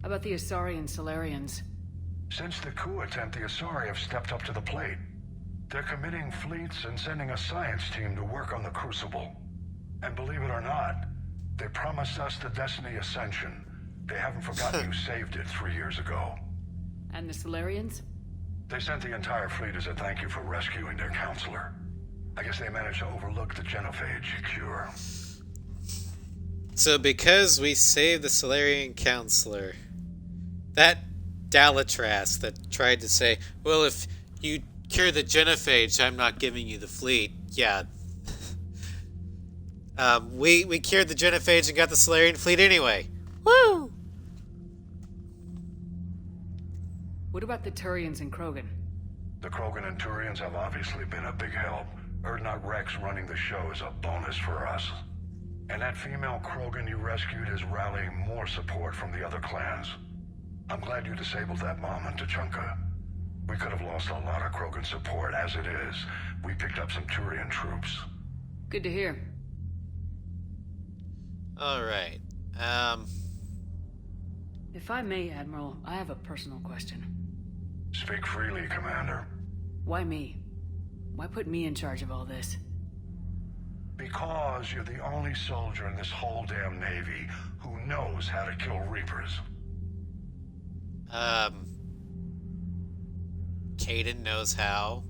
How about the Asari and Solarians? Since the coup attempt, the Asari have stepped up to the plate. They're committing fleets and sending a science team to work on the Crucible. And believe it or not, they promised us the Destiny Ascension. They haven't forgotten you saved it 3 years ago. And the Solarians? They sent the entire fleet as a thank you for rescuing their counselor. I guess they managed to overlook the genophage cure. So because we saved the Solarian counselor, that Dalatras that tried to say, well, if you cure the genophage, I'm not giving you the fleet. Yeah. We cured the genophage and got the Solarian fleet anyway. Woo! What about the Turians and Krogan? The Krogan and Turians have obviously been a big help. Urdnot Rex running the show is a bonus for us. And that female Krogan you rescued is rallying more support from the other clans. I'm glad you disabled that mom in Tachanka. We could have lost a lot of Krogan support. As it is, we picked up some Turian troops. Good to hear. Alright. If I may, Admiral, I have a personal question. Speak freely, Commander. Why me? Why put me in charge of all this? Because you're the only soldier in this whole damn Navy who knows how to kill Reapers. Caden knows how.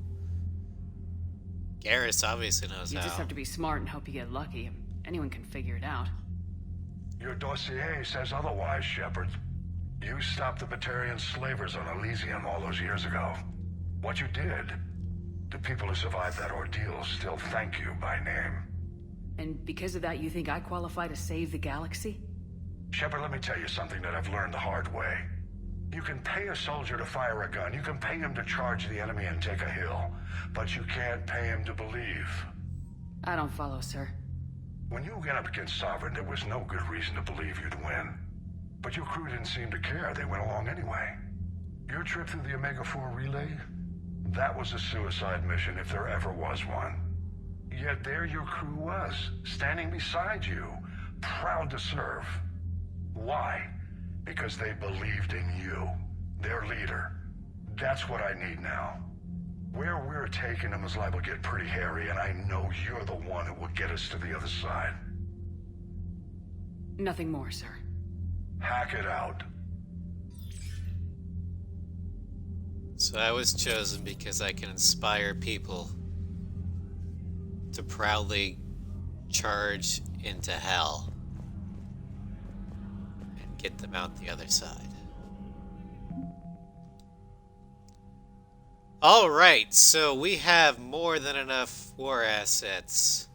Garrus obviously knows You how. just have to be smart and hope you get lucky. Anyone can figure it out. Your dossier says otherwise, Shepard. You stopped the Batarian slavers on Elysium all those years ago. What you did, the people who survived that ordeal still thank you by name. And because of that, you think I qualify to save the galaxy? Shepard, let me tell you something that I've learned the hard way. You can pay a soldier to fire a gun, you can pay him to charge the enemy and take a hill, but you can't pay him to believe. I don't follow, sir. When you went up against Sovereign, there was no good reason to believe you'd win. But your crew didn't seem to care. They went along anyway. Your trip through the Omega-4 relay? That was a suicide mission if there ever was one. Yet there your crew was, standing beside you, proud to serve. Why? Because they believed in you, their leader. That's what I need now. Where we're taking them is liable to get pretty hairy, and I know you're the one who will get us to the other side. Nothing more, sir. Hack it out. So I was chosen because I can inspire people to proudly charge into hell and get them out the other side. Alright, so we have more than enough war assets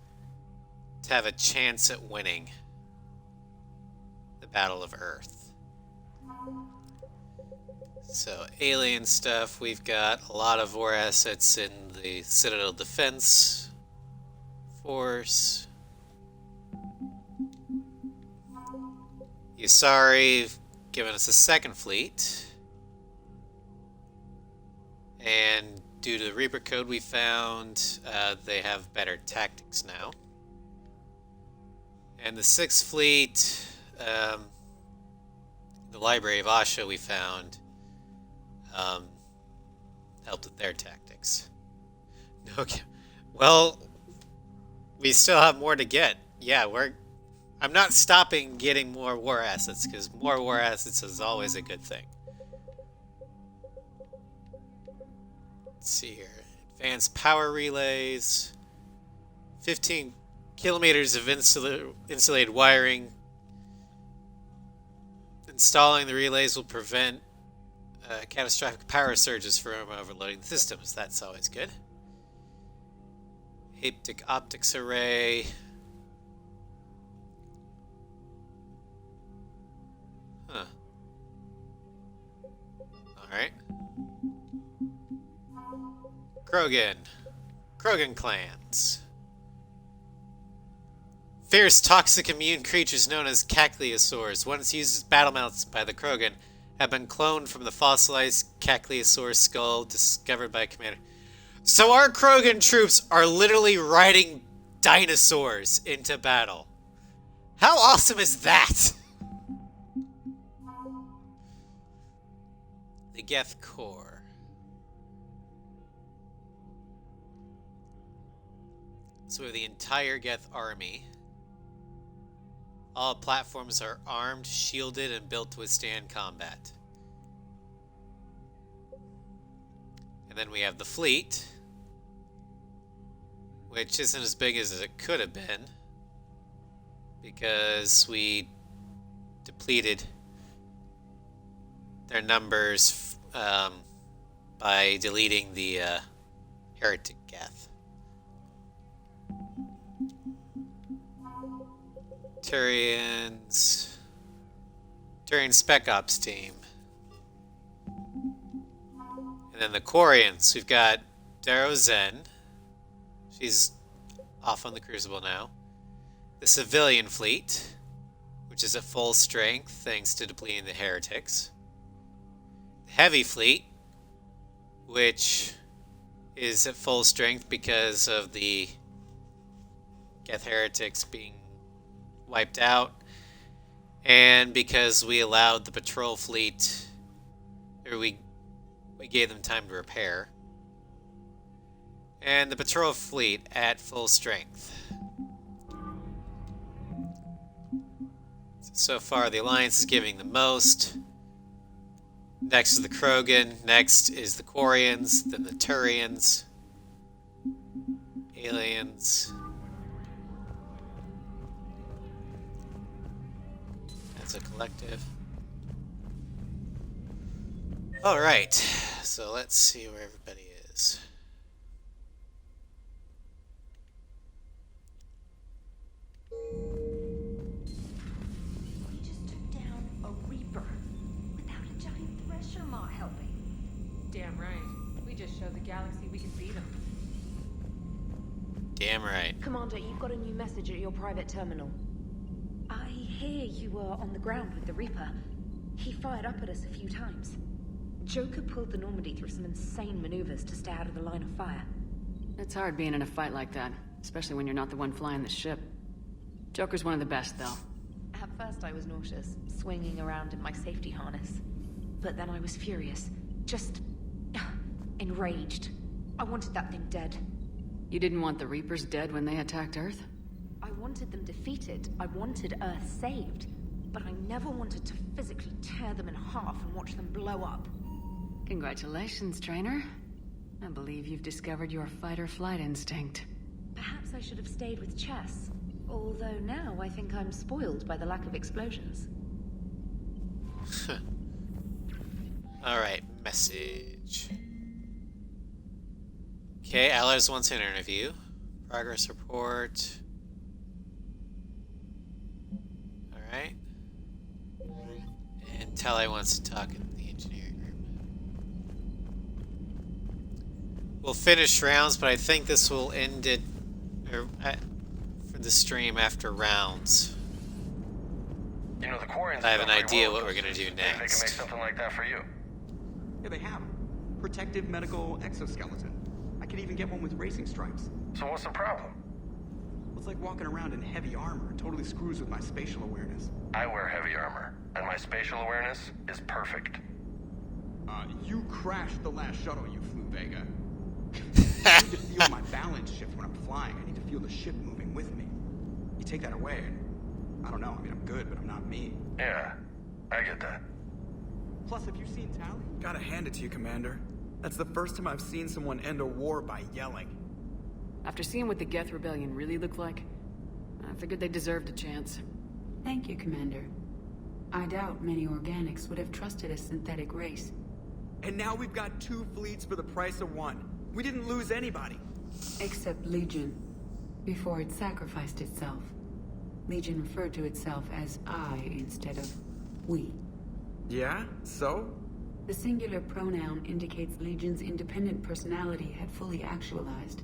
to have a chance at winning the Battle of Earth. So, alien stuff, we've got a lot of war assets in the Citadel Defense Force. Yasari have given us a second fleet. And due to the Reaper code we found, they have better tactics now. And the 6th fleet, the Library of Asha we found, helped with their tactics. Okay. Well, we still have more to get. Yeah, I'm not stopping getting more war assets, because more war assets is always a good thing. Let's see here. Advanced power relays. 15 kilometers of insulated wiring. Installing the relays will prevent catastrophic power surges from overloading the systems. That's always good. Haptic optics array. Huh. Alright. Krogan clans. Fierce, toxic, immune creatures known as cacliosaurs, once used as battle mounts by the Krogan, have been cloned from the fossilized cacliosaur skull discovered by Commander. So our Krogan troops are literally riding dinosaurs into battle. How awesome is that? The Geth Core. So we have the entire Geth army. All platforms are armed, shielded, and built to withstand combat. And then we have the fleet, which isn't as big as it could have been, because we depleted their numbers by deleting the heretic Geth. Turian's Spec Ops team. And then the Quarians. We've got Darrow Zen. She's off on the Crucible now. The civilian fleet, which is at full strength thanks to depleting the heretics. The heavy fleet, which is at full strength because of the Geth heretics being wiped out, and because we allowed the patrol fleet, or we gave them time to repair. And the patrol fleet at full strength. So far the Alliance is giving the most. Next is the Krogan, next is the Quarians, then the Turians, aliens. As a collective. Alright, so let's see where everybody is. We just took down a Reaper without a giant thresher maw helping. Damn right. We just showed the galaxy we can beat them. Damn right. Commander, you've got a new message at your private terminal. I hear you were on the ground with the Reaper. He fired up at us a few times. Joker pulled the Normandy through some insane maneuvers to stay out of the line of fire. It's hard being in a fight like that, especially when you're not the one flying the ship. Joker's one of the best, though. At first I was nauseous, swinging around in my safety harness. But then I was furious. Just enraged. I wanted that thing dead. You didn't want the Reapers dead when they attacked Earth? I wanted them defeated. I wanted Earth saved. But I never wanted to physically tear them in half and watch them blow up. Congratulations, trainer. I believe you've discovered your fight-or-flight instinct. Perhaps I should have stayed with chess. Although now I think I'm spoiled by the lack of explosions. Alright, message. Okay, Allies wants an interview. Progress report. Alright. And Tali wants to talk in the engineering room. We'll finish rounds, but I think this will end it for the stream after rounds. You know, the Quarians I have an idea what roller we're gonna do coasters. They can make next. something like that for you. Yeah, they have 'em. Protective medical exoskeleton. I could even get one with racing stripes. So what's the problem? Well, it's like walking around in heavy armor. It totally screws with my spatial awareness. I wear heavy armor, and my spatial awareness is perfect. You crashed the last shuttle you flew, Vega. I need to feel my balance shift when I'm flying. I need to feel the ship moving with You take that away, and I don't know. I mean, I'm good, but I'm not me. Yeah, I get that. Plus, have you seen Tally? Gotta hand it to you, Commander. That's the first time I've seen someone end a war by yelling. After seeing what the Geth Rebellion really looked like, I figured they deserved a chance. Thank you, Commander. I doubt many organics would have trusted a synthetic race. And now we've got 2 fleets for the price of 1. We didn't lose anybody. Except Legion, before it sacrificed itself. Legion referred to itself as I instead of we. Yeah? So? The singular pronoun indicates Legion's independent personality had fully actualized.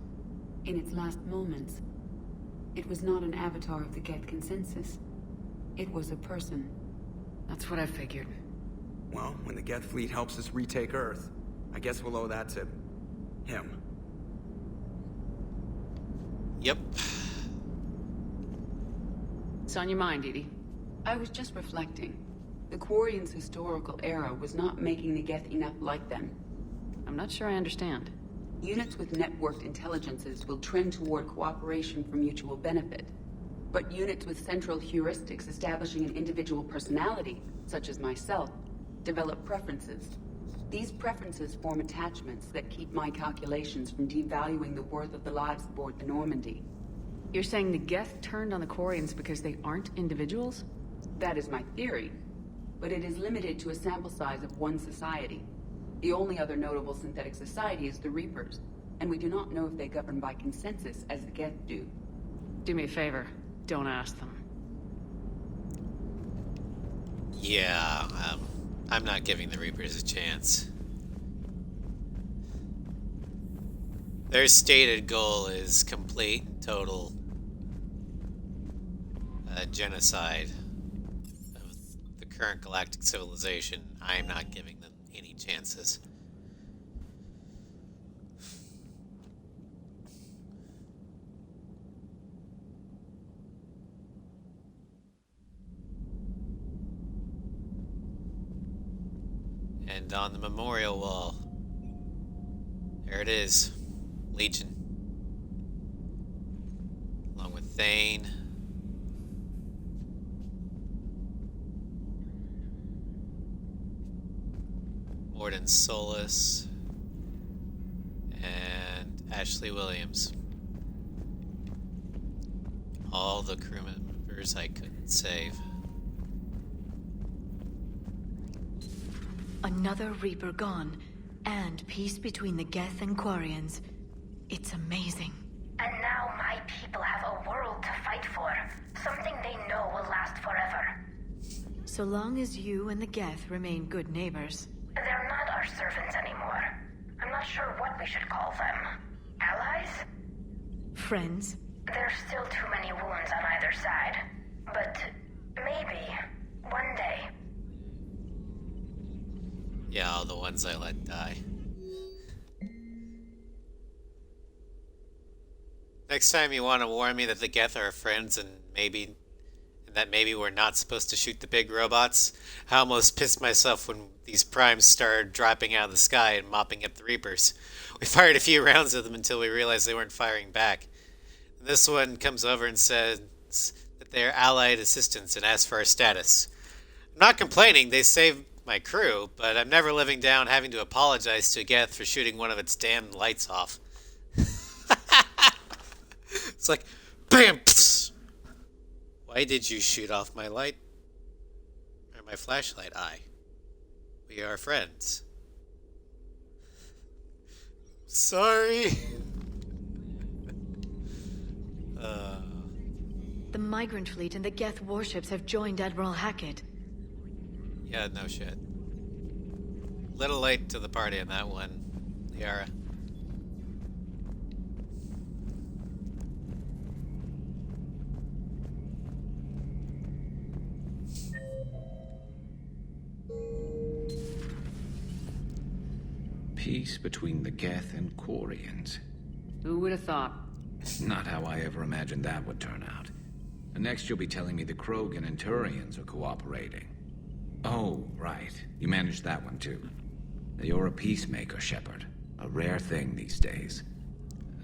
In its last moments, it was not an avatar of the Geth consensus. It was a person. That's what I figured. Well, when the Geth fleet helps us retake Earth, I guess we'll owe that to him. Yep. What's on your mind, Edie? I was just reflecting. The Quarians' historical era was not making the Geth enough like them. I'm not sure I understand. Units with networked intelligences will trend toward cooperation for mutual benefit. But units with central heuristics establishing an individual personality, such as myself, develop preferences. These preferences form attachments that keep my calculations from devaluing the worth of the lives aboard the Normandy. You're saying the Geth turned on the Quarians because they aren't individuals? That is my theory, but it is limited to a sample size of one society. The only other notable synthetic society is the Reapers, and we do not know if they govern by consensus as the Geth do. Do me a favor, don't ask them. Yeah, I'm not giving the Reapers a chance. Their stated goal is complete and total genocide of the current galactic civilization. I am not giving them any chances. And on the memorial wall, there it is, Legion, along with Thane, Morden Solis, and Ashley Williams. All the crew members I couldn't save. Another Reaper gone, and peace between the Geth and Quarians. It's amazing. And now my people have a world to fight for. Something they know will last forever. So long as you and the Geth remain good neighbors. They're not our servants anymore. I'm not sure what we should call them. Allies? Friends? There's still too many wounds on either side. But maybe, one day. Yeah, all the ones I let die. Next time you want to warn me that the Geth are friends and that maybe we're not supposed to shoot the big robots. I almost pissed myself when these primes started dropping out of the sky and mopping up the Reapers. We fired a few rounds at them until we realized they weren't firing back. And this one comes over and says that they're allied assistants and asks for our status. I'm not complaining, they saved my crew, but I'm never living down having to apologize to Geth for shooting one of its damn lights off. It's like, BAM! Psst. Why did you shoot off my light? Or my flashlight eye? We are friends. Sorry. The migrant fleet and the Geth warships have joined Admiral Hackett. Yeah, no shit. Little late to the party on that one, Liara. Peace between the Geth and Quarians. Who would have thought? Not how I ever imagined that would turn out. And next you'll be telling me the Krogan and Turians are cooperating. Oh, right. You managed that one too. You're a peacemaker, Shepard. A rare thing these days.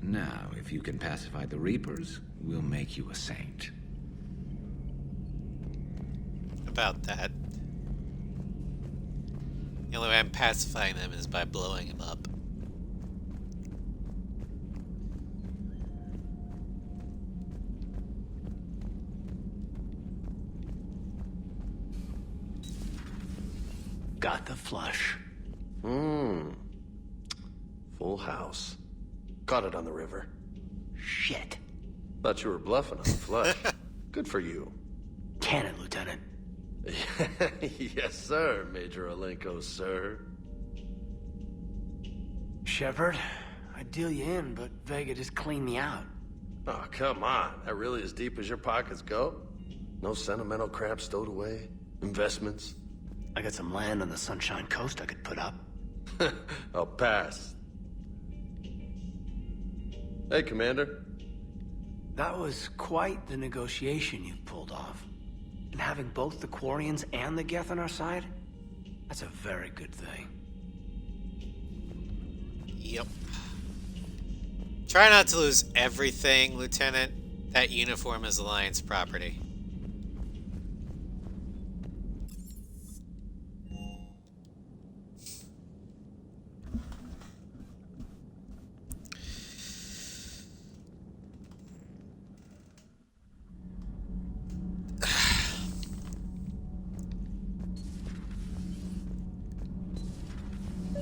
Now, if you can pacify the Reapers, we'll make you a saint. about that. The only way I'm pacifying them is by blowing them up. Got the flush. Full house. Caught it on the river. Shit. Thought you were bluffing on the flush. Good for you. Can it, Lieutenant? Yes, sir, Major Alenko, sir. Shepard, I'd deal you in, but Vega just cleaned me out. Oh, come on. That really as deep as your pockets go? No sentimental crap stowed away? Investments? I got some land on the Sunshine Coast I could put up. I'll pass. Hey, Commander. That was quite the negotiation you've pulled off. And having both the Quarians and the Geth on our side, that's a very good thing. Yep. Try not to lose everything, Lieutenant. That uniform is Alliance property.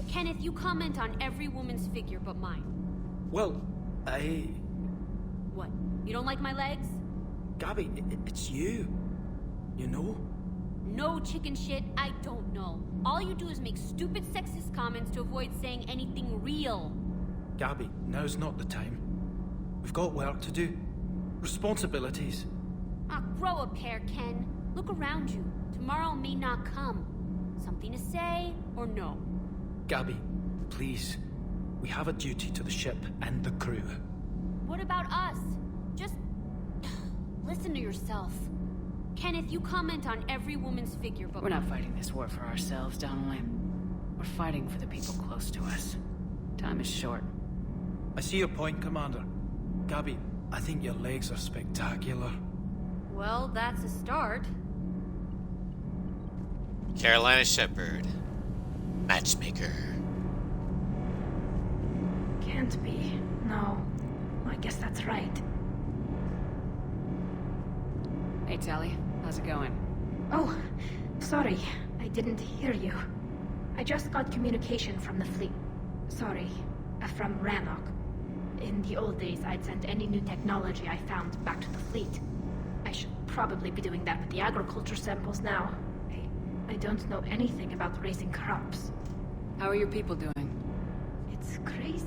Kenneth, you comment on every woman's figure but mine. Well, What? You don't like my legs? Gabby, it's you. You know? No chicken shit, I don't know. All you do is make stupid sexist comments to avoid saying anything real. Gabby, now's not the time. We've got work to do. Responsibilities. Ah, grow a pair, Ken. Look around you. Tomorrow may not come. Something to say or no? Gabby, please. We have a duty to the ship and the crew. What about us? Just listen to yourself. Kenneth, you comment on every woman's figure, but we're not fighting this war for ourselves, Donnelly. We're fighting for the people close to us. Time is short. I see your point, Commander. Gabby, I think your legs are spectacular. Well, that's a start. Carolina Shepard. Matchmaker. Can't be. No. I guess that's right. Hey, Tally. How's it going? Oh, sorry. I didn't hear you. I just got communication from the fleet. Sorry. From Rannoch. In the old days, I'd sent any new technology I found back to the fleet. I should probably be doing that with the agriculture samples now. I don't know anything about raising crops. How are your people doing? It's crazy.